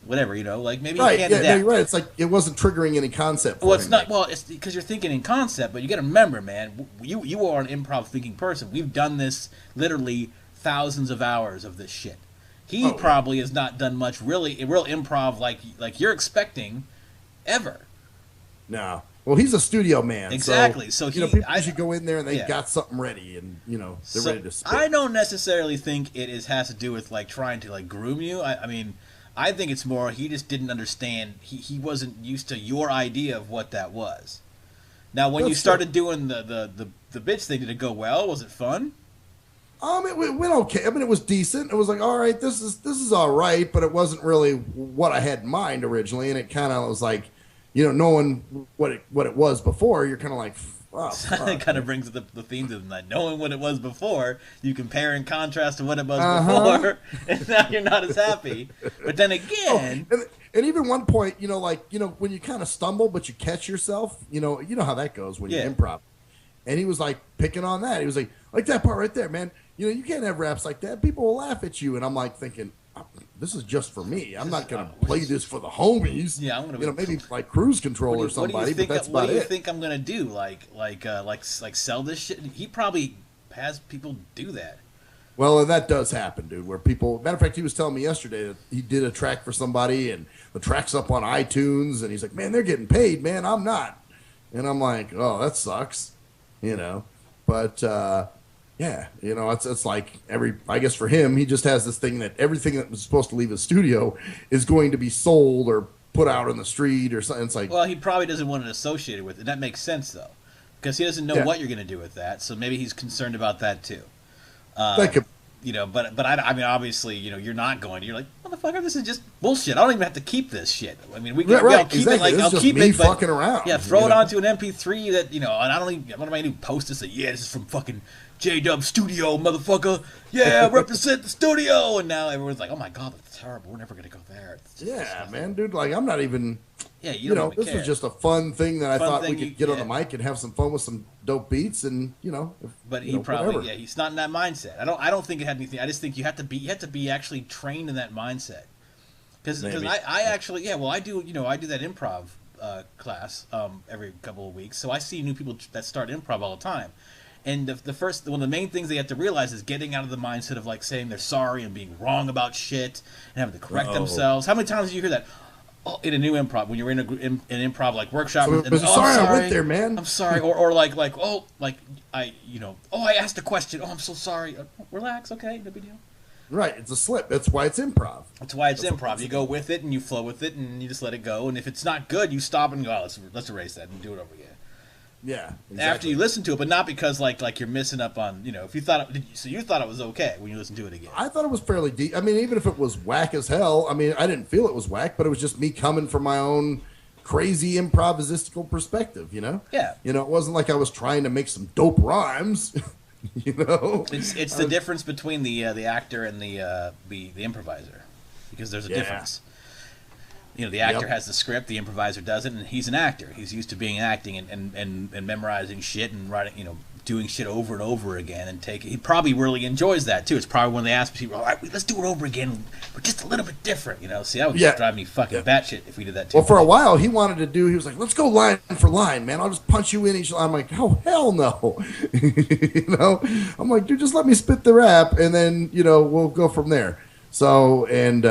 Whatever, you know, like maybe you can't adapt.
No, you're right. It's like it wasn't triggering any concept.
Well, it's not. Well, it's because you're thinking in concept, but you got to remember, man. You are an improv thinking person. We've done this literally thousands of hours of this shit. He probably has not done much real improv like you're expecting, ever.
No. Well, he's a studio man.
Exactly. So
you know, people should go in there and they got something ready, and you know they're ready to spit.
I don't necessarily think it has to do with like trying to like groom you. I mean, I think it's more he just didn't understand. He wasn't used to your idea of what that was. Now, when you started doing the bitch thing, did it go well? Was it fun?
It went okay. I mean, it was decent. It was like, all right, this is all right, but it wasn't really what I had in mind originally, and it kind of was like, you know, knowing what it was before, you're kind of like, oh,
it kind of brings the theme to them, that knowing what it was before, you compare and contrast to what it was before, and now you're not as happy. But then again,
and even one point, you know, like, you know, when you kind of stumble but you catch yourself, you know how that goes when you improv. And he was like picking on that. He was like that part right there, man. You know, you can't have raps like that. People will laugh at you. And I'm like thinking, this is just for me. I'm not going to play this for the homies.
Yeah, I'm going to,
you know, maybe like Cruise Control or somebody. But that's about it.
What do you think I'm going to do? Like sell this shit? He probably has people do that.
Well, and that does happen, dude. Where people, matter of fact, he was telling me yesterday that he did a track for somebody, and the track's up on iTunes, and he's like, "Man, they're getting paid, man. I'm not." And I'm like, "Oh, that sucks," you know. But yeah, you know, it's like I guess for him, he just has this thing that everything that was supposed to leave his studio is going to be sold or put out on the street or something. It's like,
well, he probably doesn't want it associated with it. That makes sense though, because he doesn't know what you're going to do with that. So maybe he's concerned about that too. You know, but I mean, obviously, you know, you're not going to. You're like, motherfucker, this is just bullshit. I don't even have to keep this shit. I mean, I'll keep it like I'll keep it,
fucking around.
Yeah, throw it onto an MP3 that and I don't even. What am I going to post this? Yeah, this is from fucking J-Dub Studio, motherfucker. Yeah, represent the studio. And now everyone's like, oh my god, that's terrible. We're never going to go there.
Yeah, man, dude. Like, I'm not even.
Yeah, you know,
this was just a fun thing that I thought we could get on the mic and have some fun with some dope beats, and
But he probably, he's not in that mindset. I don't think it had anything. I just think you have to be actually trained in that mindset. Because I actually, I do that improv class every couple of weeks, so I see new people that start improv all the time. And one of the main things they have to realize is getting out of the mindset of like saying they're sorry and being wrong about shit and having to correct themselves. How many times do you hear that? In a new improv, when you're in an improv like workshop,
sorry, I went there, man.
I'm sorry, or I asked a question. Oh, I'm so sorry. Relax, okay, no big deal.
Right, it's a slip. That's why it's improv.
That's why it's improv. You go with it and you flow with it and you just let it go. And if it's not good, you stop and go, let's erase that and do it over again.
Yeah, exactly.
After you listen to it, but not because like you're missing up on if you thought you thought it was okay when you listen to it again.
I thought it was fairly deep. I mean, even if it was whack as hell, I mean, I didn't feel it was whack, but it was just me coming from my own crazy improvisational perspective.
Yeah.
It wasn't like I was trying to make some dope rhymes.
It's the difference between the actor and the improviser, because there's a difference. The actor has the script, the improviser doesn't, and he's an actor. He's used to being acting and memorizing shit and writing, doing shit over and over again and he probably really enjoys that too. It's probably when they ask people, all right, let's do it over again, but just a little bit different, See, that would just drive me fucking batshit if we did that too.
Well, for a while, he was like, let's go line for line, man. I'll just punch you in each line. I'm like, oh, hell no. I'm like, dude, just let me spit the rap and then, we'll go from there. So, and,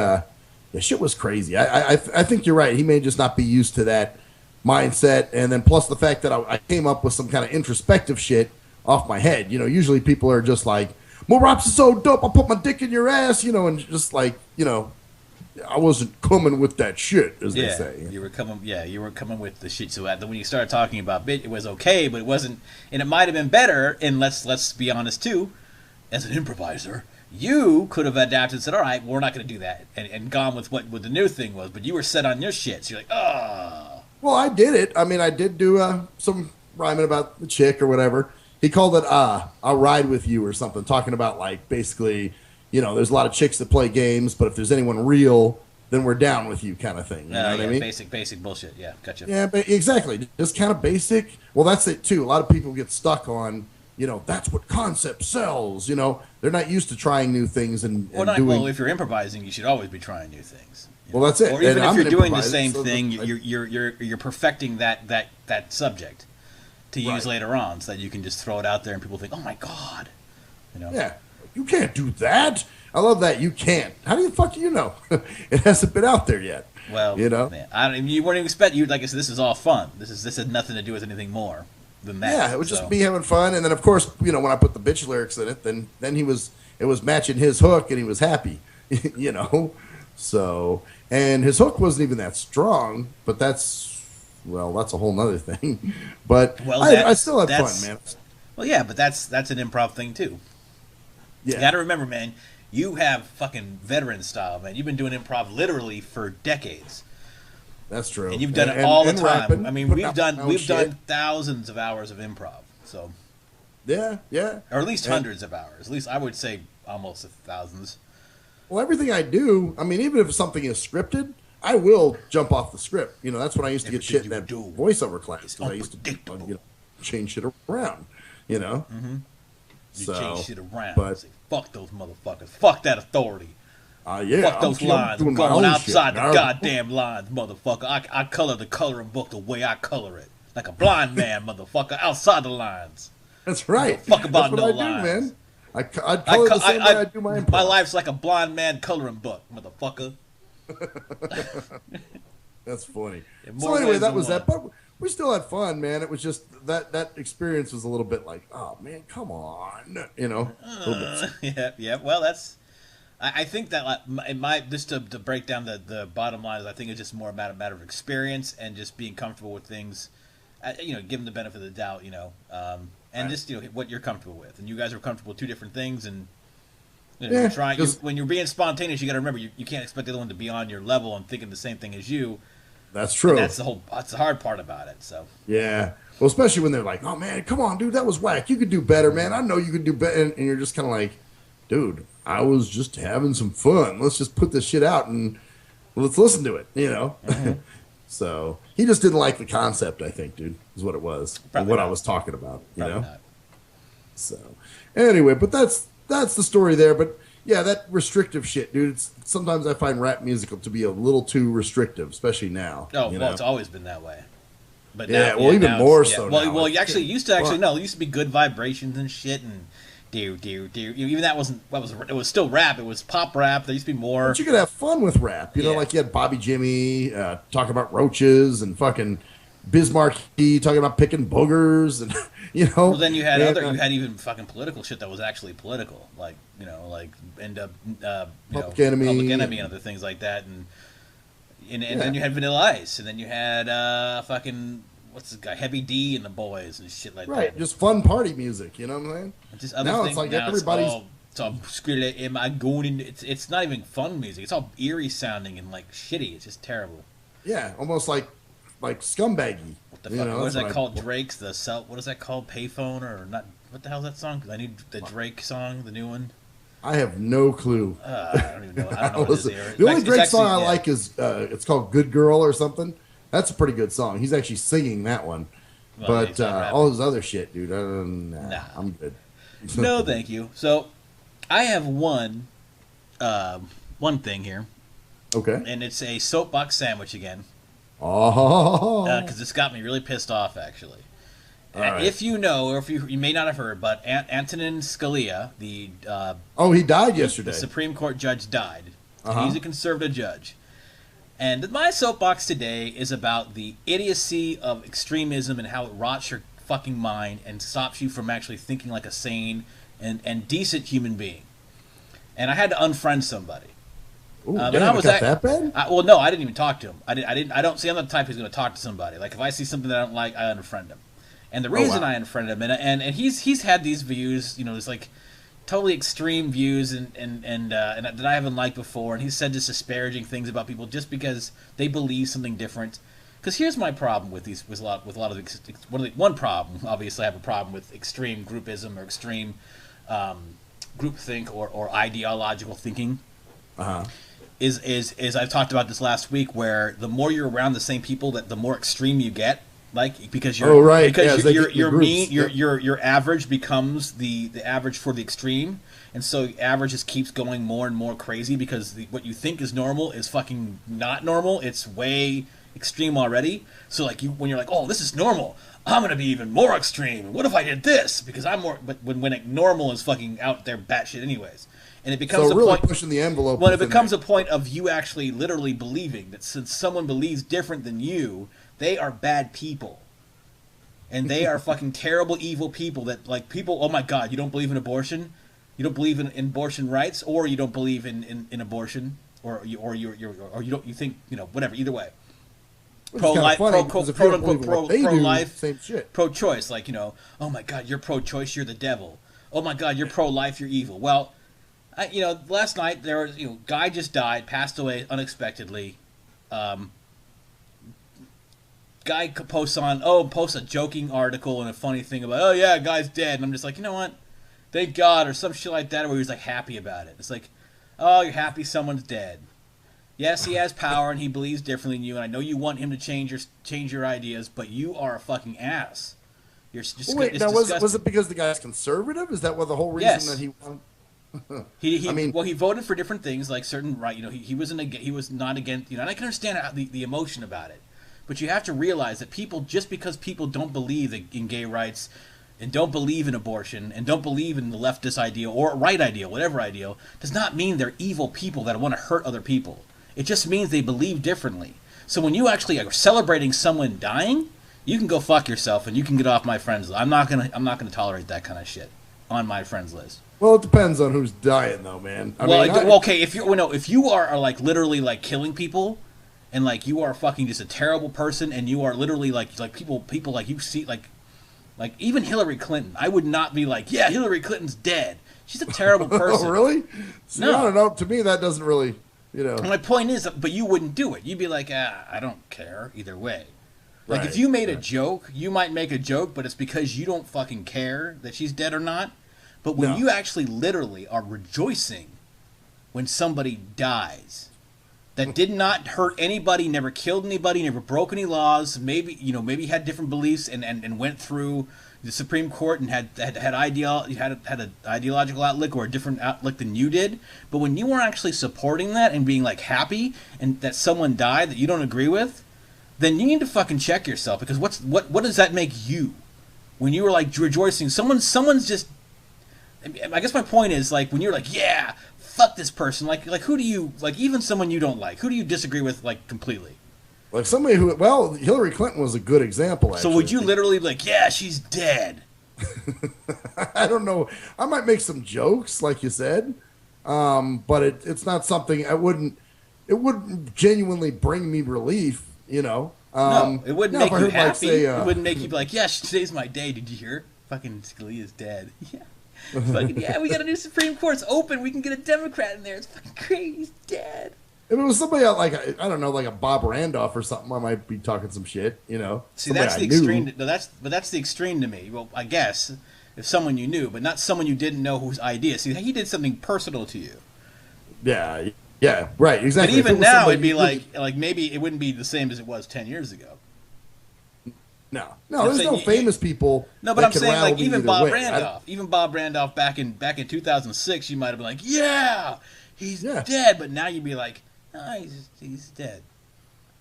the shit was crazy. I think you're right. He may just not be used to that mindset. And then plus the fact that I came up with some kind of introspective shit off my head. Usually people are just like, "More raps is so dope, I'll put my dick in your ass," and just like, I wasn't coming with that shit, as they say.
You were coming with the shit. So when you started talking about bit, it was okay, but it wasn't, and it might have been better, and let's be honest too, as an improviser, you could have adapted and said, all right, we're not going to do that, and gone with what the new thing was, but you were set on your shit, so you're like, oh.
Well, I did it. I mean, I did do some rhyming about the chick or whatever. He called it I'll Ride With You or something, talking about, like, basically, there's a lot of chicks that play games, but if there's anyone real, then we're down with you kind of thing. You know what I mean?
Basic bullshit. Yeah, gotcha.
Yeah, but exactly. Just kind of basic. Well, that's it, too. A lot of people get stuck on, that's what concept sells. They're not used to trying new things and doing.
Well, if you're improvising, you should always be trying new things.
Well, that's it.
Or even if you're doing the same thing, you're perfecting that subject to use later on, so that you can just throw it out there and people think, oh my god,
Yeah, you can't do that. I love that. You can't. How do you It hasn't been out there yet.
Well, man, you weren't even expecting. Like I said, this is all fun. This had nothing to do with anything more than that.
Yeah, it was just me having fun, and then of course, when I put the bitch lyrics in it, then it was matching his hook, and he was happy, So, and his hook wasn't even that strong, but that's a whole nother thing. But I still had fun, man.
Well, yeah, but that's an improv thing too. Yeah, you got to remember, man. You have fucking veteran style, man. You've been doing improv literally for decades.
That's true.
And you've done it all the time. Rapping, I mean, we've done thousands of hours of improv. So
yeah.
Or at least hundreds of hours. At least I would say almost thousands.
Well, everything I do, I mean, even if something is scripted, I will jump off the script. That's when I used to get shit in that voiceover class, because I used to change shit around.
Mm-hmm. You change shit around.
But
say, fuck those motherfuckers. Fuck that authority.
Yeah,
fuck those lines. I'm going outside the goddamn lines, motherfucker. I color the coloring book the way I color it. Like a blind man, motherfucker, outside the lines.
That's right.
Fuck about
That's
no
what I
lines.
do, man. I'd color the same way I do my improv.
My life's like a blind man coloring book, motherfucker.
That's funny. So anyway, that was that. But we still had fun, man. It was just that experience was a little bit like, oh man, come on, you know.
Yeah. Well, that's. I think that it might just to break down the bottom line is I think it's just more about a matter of experience and just being comfortable with things, you know, give them the benefit of the doubt, you know, and right. Just you know what you're comfortable with, and you guys are comfortable with two different things, and you know, when you're being spontaneous, you got to remember you can't expect the other one to be on your level and thinking the same thing as you.
That's true.
And that's the hard part about it. So
yeah, well, especially when they're like, oh man, come on, dude, that was whack. You could do better, man. I know you could do better, and you're just kind of like, dude, I was just having some fun. Let's just put this shit out and let's listen to it, you know? Mm-hmm. So he just didn't like the concept, I think, dude, is what it was. Probably and what not. I was talking about, you Probably know? Not. So anyway, but that's the story there. But yeah, that restrictive shit, dude. Sometimes I find rap music to be a little too restrictive, especially now.
Oh, well, it's always been that way. But
yeah,
now,
well, even more so.
Well, now. It used to be good vibrations and shit and. Even that wasn't. It was still rap. It was pop rap. There used to be more.
But you could have fun with rap. You know, like you had Bobby Jimmy talking about roaches and fucking Bismarck talking about picking boogers and you know.
Well, then you had you had even fucking political shit that was actually political, like Public Enemy and other things like that, and then you had Vanilla Ice, and then you had fucking. What's this guy? Heavy D and the Boys and shit like that.
Right, just fun party music. You know what I'm saying?
Just other now things, it's like everybody's. It's all am I going in? It's not even fun music. It's all eerie sounding and like shitty. It's just terrible.
Yeah, almost like scumbaggy.
What the fuck? What is that called? Drake's what is that called? Payphone or not? What the hell is that song? I need the Drake song, the new one.
I have no clue.
I don't even know. I don't know what it is.
The only Drake song I like is it's called "Good Girl" or something. That's a pretty good song. He's actually singing that one. Well, but all his other shit, dude, nah, I'm good.
No, thank you. So, I have one thing here.
Okay.
And it's a soapbox sandwich again.
Oh.
Because it's got me really pissed off, actually.
Right.
If you know, or if you may not have heard, but Antonin Scalia, the...
he died yesterday.
The Supreme Court judge died. He's a conservative judge. And my soapbox today is about the idiocy of extremism and how it rots your fucking mind and stops you from actually thinking like a sane and decent human being. And I had to unfriend somebody.
Ooh, damn, it got that bad?
Well, no, I didn't even talk to him. I don't see. I'm not the type who's going to talk to somebody. Like if I see something that I don't like, I unfriend him. And the reason I unfriended him, and he's had these views, you know, it's like. Totally extreme views and that I haven't liked before, and he said just disparaging things about people just because they believe something different. Because here's my problem with a lot of one problem. Obviously, I have a problem with extreme groupism or extreme groupthink or ideological thinking. Is I've talked about this last week, where the more you're around the same people, that the more extreme you get. Like because you're your average becomes the average for the extreme, and so average just keeps going more and more crazy because what you think is normal is fucking not normal. It's way extreme already. So like when you're like, oh, this is normal, I'm gonna be even more extreme. What if I did this? Because I'm more. But when normal is fucking out there batshit anyways, and it becomes
really pushing the envelope.
When it becomes a point of you actually literally believing that since someone believes different than you. They are bad people. And they are fucking terrible, evil people that, like, people, oh my God, you don't believe in abortion? You don't believe in abortion rights? Or you don't believe in abortion? Or you think, you know, whatever, either way. Pro-life, pro-life,
same shit.
Pro-choice, like, you know, oh my God, you're pro-choice, you're the devil. Oh my God, you're pro-life, you're evil. Well, last night, there was, guy just died, passed away unexpectedly. Guy posts a joking article and a funny thing about, oh yeah, guy's dead, and I'm just like, you know what, thank God, or some shit like that, where he was like happy about it. It's like, oh, you're happy someone's dead. Yes, he has power and he believes differently than you, and I know you want him to change your ideas, but you are a fucking ass. You're just
wait. Now was it because the guy's conservative? Is that what the whole reason that he wanted?
He voted for different things, like certain right. You know, he was not against. And I can understand the emotion about it. But you have to realize that just because people don't believe in gay rights, and don't believe in abortion and don't believe in the leftist ideal or right ideal, whatever ideal, does not mean they're evil people that want to hurt other people. It just means they believe differently. So when you actually are celebrating someone dying, you can go fuck yourself and you can get off my friends list. I'm not gonna tolerate that kind of shit on my friends list.
Well, it depends on who's dying, though, man.
Okay, if you are like literally like killing people, and like you are fucking just a terrible person, and you are literally like people like you see like even Hillary Clinton, I would not be like, yeah, Hillary Clinton's dead. She's a terrible person.
Oh, really? See,
no,
I don't know. To me, that doesn't really, you know.
My point is, but you wouldn't do it. You'd be like, I don't care either way. Like,
Right,
if you made a joke, you might make a joke, but it's because you don't fucking care that she's dead or not. But when you actually literally are rejoicing when somebody dies that did not hurt anybody, never killed anybody, never broke any laws, maybe had different beliefs and went through the Supreme Court and had an ideological outlook or a different outlook than you did. But when you were actually supporting that and being like happy and that someone died that you don't agree with, then you need to fucking check yourself, because what does that make you? When you were like rejoicing, someone's just. I guess my point is, like, when you're like, yeah, fuck this person, like who do you like? Even someone you don't like, who do you disagree with like completely?
Like somebody who, well, Hillary Clinton was a good example. Actually.
So would you literally be like, yeah, she's dead?
I don't know. I might make some jokes, like you said, but it's not something I wouldn't. It wouldn't genuinely bring me relief, you know.
No, it wouldn't make you happy.
Like, say,
it wouldn't make you be like, yeah, today's my day. Did you hear? Fucking Scalia's dead. Yeah. Fucking, yeah, we got a new Supreme Court. It's open. We can get a Democrat in there. It's fucking great. He's dead.
If it was somebody like, I don't know, like a Bob Randolph or something, I might be talking some shit, you know.
See, that's the extreme. No, that's the extreme to me. Well, I guess if someone you knew, but not someone you didn't know whose idea. See, he did something personal to you.
Yeah, right, exactly.
But even now, it'd be like maybe it wouldn't be the same as it was 10 years ago.
No, there's no famous people.
No, but I'm saying like even Bob Randolph back in 2006, you might have been like, yeah, he's dead. But now you'd be like, no, he's dead.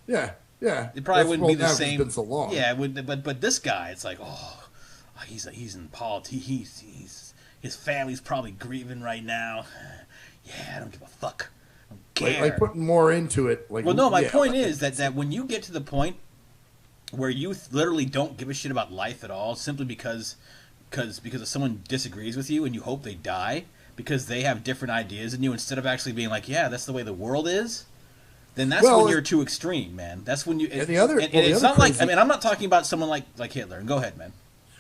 Yeah.
It probably wouldn't be the same.
It's been so long.
Yeah, but this guy, it's like, he's in politics. His family's probably grieving right now. Yeah, I don't give a fuck. I don't care.
Like putting more into it. Like,
well, no, my point is that when you get to the point where you literally don't give a shit about life at all, simply because someone disagrees with you and you hope they die because they have different ideas than you, instead of actually being like, yeah, that's the way the world is, then that's when you're too extreme, man. That's when you. It's not like, I mean, I'm not talking about someone like Hitler. Go ahead, man.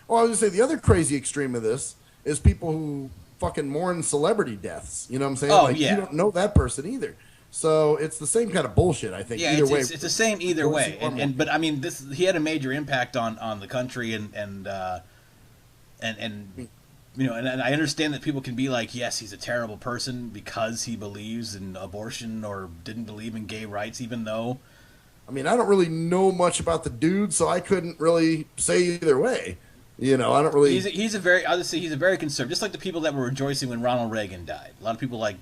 Well, I was gonna say the other crazy extreme of this is people who fucking mourn celebrity deaths. You know what I'm saying?
Oh, yeah.
You don't know that person either. So it's the same kind of bullshit, I think.
Yeah,
either way,
it's the same either way. But I mean, he had a major impact on the country, and you know, and I understand that people can be like, yes, he's a terrible person because he believes in abortion or didn't believe in gay rights, even though.
I mean, I don't really know much about the dude, so I couldn't really say either way. You know, I don't really.
He's a very conservative, just like the people that were rejoicing when Ronald Reagan died. A lot of people like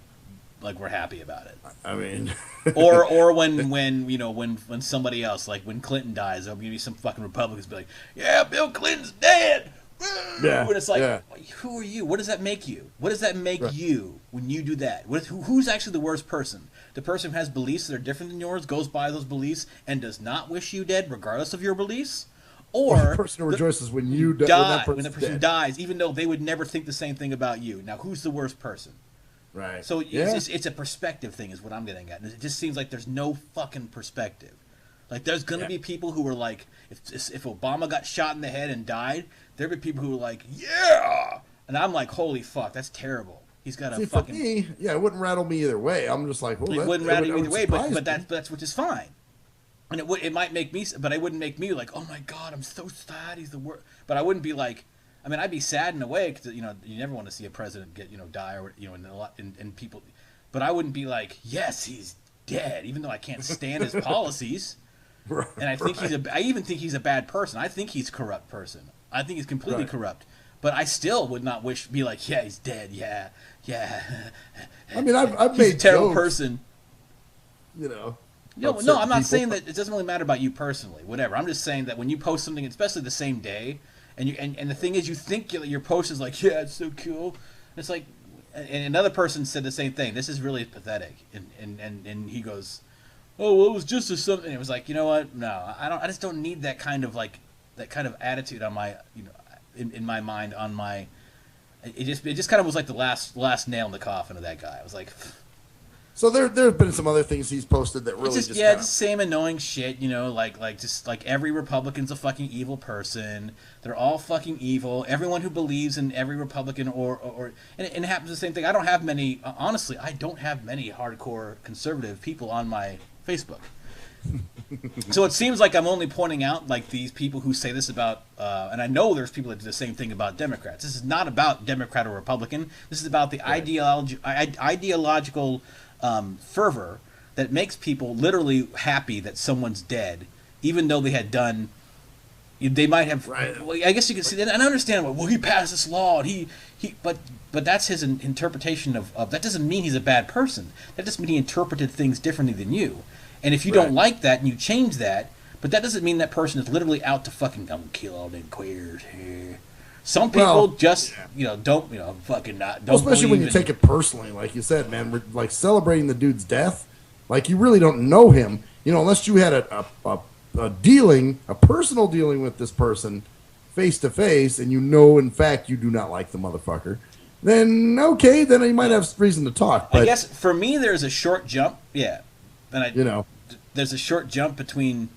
we're happy about it.
I mean,
or when somebody else, like when Clinton dies, there'll be some fucking Republicans be like, yeah, Bill Clinton's dead.
Yeah,
and it's like, who are you? What does that make you? What does that make you when you do that? Who's actually the worst person? The person who has beliefs that are different than yours, goes by those beliefs, and does not wish you dead, regardless of your beliefs, or
the person who rejoices when you
die, when that person dies, even though they would never think the same thing about you. Now, who's the worst person?
Right.
So it's a perspective thing is what I'm getting at. And it just seems like there's no fucking perspective. Like there's going to be people who are like, if Obama got shot in the head and died, there'd be people who are like, yeah. And I'm like, holy fuck, that's terrible. He's got a fucking...
For me, it wouldn't rattle me either way. I'm just like, well,
it wouldn't rattle you either way, but that's which is fine. And it might make me, but it wouldn't make me like, oh my God, I'm so sad, he's the worst. But I wouldn't be like, I mean, I'd be sad in a way because you never want to see a president get die or and people, but I wouldn't be like, yes, he's dead, even though I can't stand his policies, and I even think he's a bad person. I think he's a corrupt person. I think he's completely corrupt, but I still would not be like, yeah, he's dead, yeah.
I mean, I've
he's
made
a terrible
jokes,
person.
No,
I'm not saying that it doesn't really matter about you personally. Whatever. I'm just saying that when you post something, especially the same day. And the thing is, you think your post is like, yeah, it's so cool. And it's like, and another person said the same thing. This is really pathetic. And he goes, oh, well, it was just a something. It was like, you know what? No, I just don't need that kind of attitude on my, in my mind, on my. It just kind of was like the last nail in the coffin of that guy. I was like.
So there've been some other things he's posted that really just
the same annoying shit, like every Republican's a fucking evil person. They're all fucking evil. Everyone who believes in every Republican and it happens the same thing. I don't have many hardcore conservative people on my Facebook. So it seems like I'm only pointing out like these people who say this about, and I know there's people that do the same thing about Democrats. This is not about Democrat or Republican. This is about the ideological fervor that makes people literally happy that someone's dead, even though they had done. They might have. Right. Well, I guess you can see that, and I understand. Well, he passed this law, and but that's his interpretation of. That doesn't mean he's a bad person. That just means he interpreted things differently than you. And if you don't like that and you change that, but that doesn't mean that person is literally out to fucking kill all them queers here. Some people don't, fucking not. Don't
especially when you take it personally, like you said, man. We're like celebrating the dude's death. Like you really don't know him, unless you had a personal dealing with this person face to face, and in fact, you do not like the motherfucker. Then okay, then you might have reason to talk. But,
I guess for me, there's a short jump. Yeah, and there's a short jump between.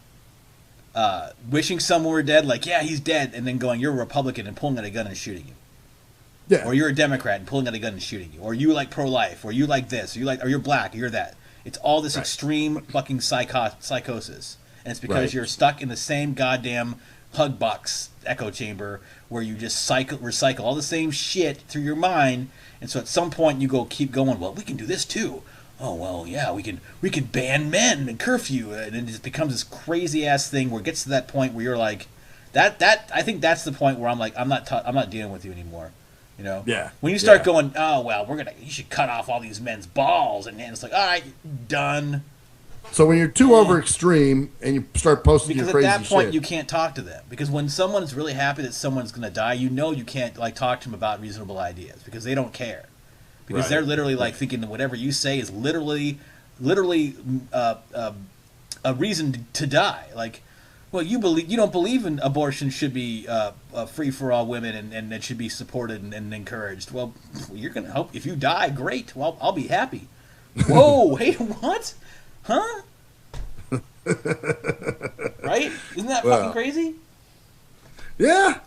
Wishing someone were dead, like, yeah, he's dead, and then going, you're a Republican and pulling out a gun and shooting you.
Yeah.
Or you're a Democrat and pulling out a gun and shooting you. Or you like pro-life, or you like this, or you're black, or you're that. It's all this extreme fucking psychosis. And it's because you're stuck in the same goddamn hug box echo chamber where you just recycle all the same shit through your mind, and so at some point you keep going, well, we can do this too. Oh, well, yeah, we can ban men and curfew, and it just becomes this crazy ass thing where it gets to that point where you're like, that I think that's the point where I'm like, I'm not dealing with you anymore,
Yeah.
When you start going, oh well, you should cut off all these men's balls, and it's like, all right, done.
So when you're too over extreme and you start posting your crazy shit,
at that point you can't talk to them, because when someone is really happy that someone's going to die, you can't talk to them about reasonable ideas because they don't care. Because they're literally thinking that whatever you say is literally a reason to die. Like, well, you don't believe in abortion should be free for all women and it should be supported and encouraged. Well, you're gonna hope if you die, great. Well, I'll be happy. Whoa, wait, what? Huh? Right? Isn't that fucking crazy?
Yeah.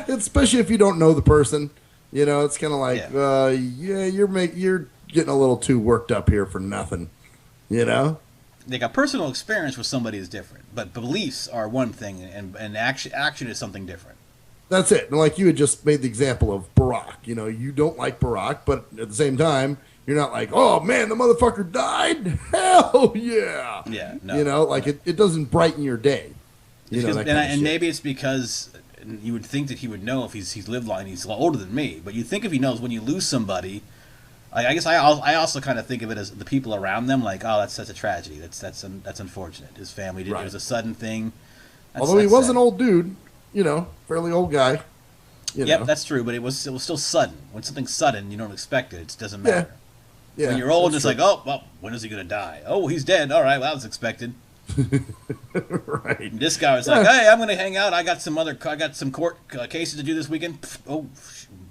Especially if you don't know the person. It's kind of like, you're getting a little too worked up here for nothing,
Like a personal experience with somebody is different, but beliefs are one thing, and action is something different.
That's it. And like you had just made the example of Barack. You don't like Barack, but at the same time, you're not like, oh man, the motherfucker died. Hell yeah.
Yeah. No.
It doesn't brighten your day.
And maybe it's because. You would think that he would know if he's lived long. He's a lot older than me, but you think if he knows when you lose somebody, I guess I also kind of think of it as the people around them, like, oh, that's such a tragedy. That's unfortunate. His family did. It was a sudden thing.
Although he was an old dude, fairly old guy.
Yep, that's true. But it was still sudden. When something's sudden, you don't expect it. It doesn't matter.
Yeah.
When you're old, it's like, oh, well, when is he gonna die? Oh, he's dead. All right, well, that was expected.
Right.
And this guy was like, hey, I'm going to hang out. I got some court cases to do this weekend. Oh,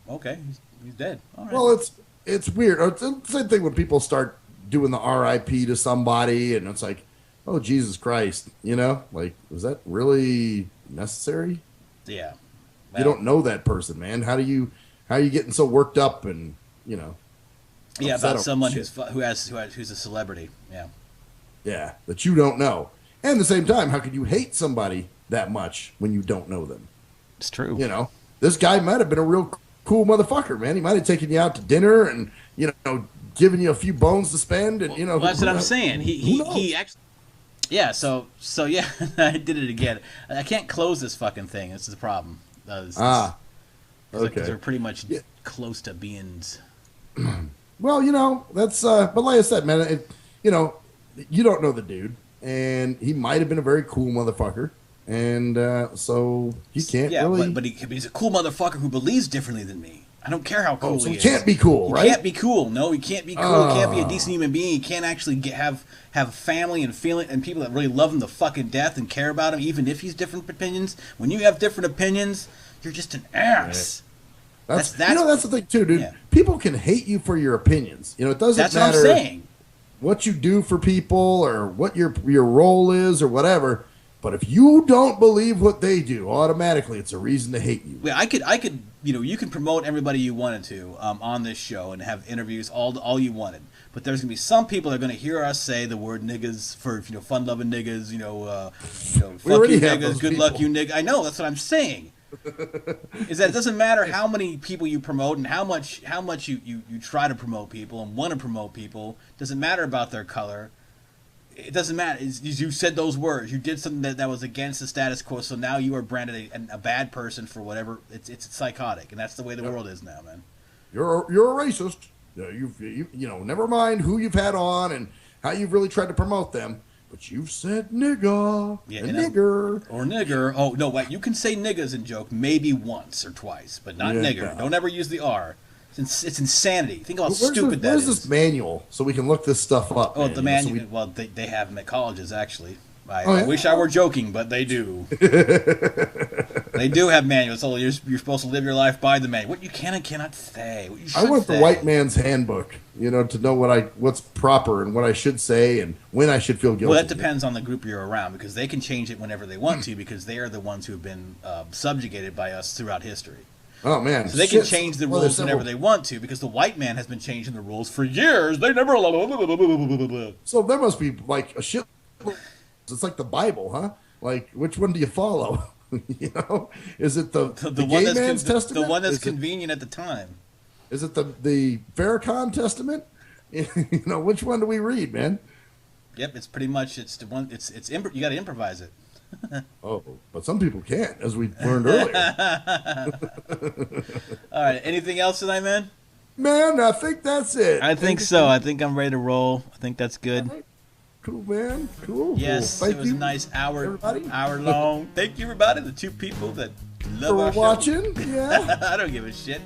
okay. He's dead. All right.
Well, it's weird. It's the same thing when people start doing the RIP to somebody, and it's like, oh, Jesus Christ. Like, was that really necessary?
Yeah.
Well, you don't know that person, man. How are you getting so worked up and,
Yeah, about someone who's a celebrity. Yeah.
Yeah, that you don't know. And at the same time, how could you hate somebody that much when you don't know them?
It's true.
This guy might have been a real cool motherfucker, man. He might have taken you out to dinner and, given you a few bones to spend. And,
well, that's what I'm saying. He actually... Yeah, so yeah, I did it again. I can't close this fucking thing. This is the problem.
Okay.
Because they're pretty much close to being...
Well, that's... but like I said, man, you don't know the dude, and he might have been a very cool motherfucker, And so he can't really.
But he's a cool motherfucker who believes differently than me. I don't care how cool
so
he
he
is.
can't be cool, right?
He can't be cool. No, he can't be cool. He can't be a decent human being. He can't actually have family and feeling and people that really love him to fucking death and care about him, even if he's different opinions. When you have different opinions, you're just an ass.
That's the thing too, dude.
Yeah.
People can hate you for your opinions. You know, it doesn't
That's
matter
what I'm saying.
what you do for people or what your role is or whatever. But if you don't believe what they do, automatically it's a reason to hate you.
Yeah, I could, you can promote everybody you wanted to on this show and have interviews all you wanted. But there's gonna be some people that are gonna hear us say the word niggas for fun-loving niggas, fuck you niggas, good luck you niggas. I know, that's what I'm saying. Is that it doesn't matter how many people you promote and how much you try to promote people and want to promote people. Doesn't matter about their color. It doesn't matter. You said those words. You did something that was against the status quo. So now you are branded a bad person for whatever. It's psychotic, and that's the way the world is now, man.
You're a racist. You never mind who you've had on and how you've really tried to promote them, but you've said nigga, nigger,
or nigger. Oh no, wait. You can say niggas in joke maybe once or twice, but not nigger. Don't ever use the R. It's insanity. Think about how stupid that is.
Where's this manual so we can look this stuff up?
Oh, the manual. They have them at colleges, actually. I wish I were joking, but they do. They do have manuals. So you're supposed to live your life by the manual. What you can and cannot say. What you should
I want
say.
the white man's handbook, to know what's proper and what I should say and when I should feel guilty.
Well, that depends on the group you're around, because they can change it whenever they want to, because they are the ones who have been subjugated by us throughout history.
Oh, man.
So they can change the rules whenever they want to, because the white man has been changing the rules for years. They never...
So there must be, like, a shit... It's like the Bible, huh? Like, which one do you follow? Is it the
one
gay
that's
man's testament?
The one that's convenient at the time.
Is it the Farrakhan testament? Which one do we read, man?
Yep, it's pretty much... It's the one... you got to improvise it.
Oh, but some people can't, as we learned earlier.
All right, anything else tonight, man?
Man, I think that's it.
I think so. I think I'm ready to roll. I think that's good.
Right. Cool, man. Cool.
Yes,
Well,
it was a nice hour long. Thank you, everybody. The two people that love our show.
watching. Yeah.
I don't give a shit.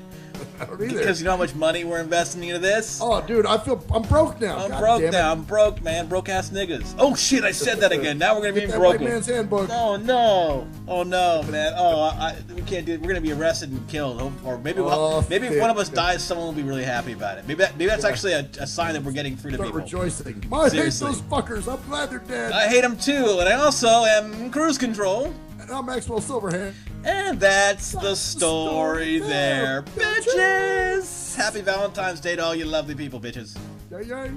I don't either.
Because you know how much money we're investing into this?
Oh, dude, I'm broke now.
I'm broke, man. Broke ass niggas. Oh shit, I said that again. Now we're gonna be broke.
White man's handbook.
Oh no, man. We can't do it. We're gonna be arrested and killed, or maybe if one of us dies, someone will be really happy about it. Maybe that's actually a sign that we're getting through to people.
Rejoicing. I hate those fuckers. I'm glad they're dead.
I hate them too, and I also am cruise control.
And I'm Maxwell Silverhand.
And that's the story there, bitches. Happy Valentine's Day to all you lovely people, bitches.
Yay, yay.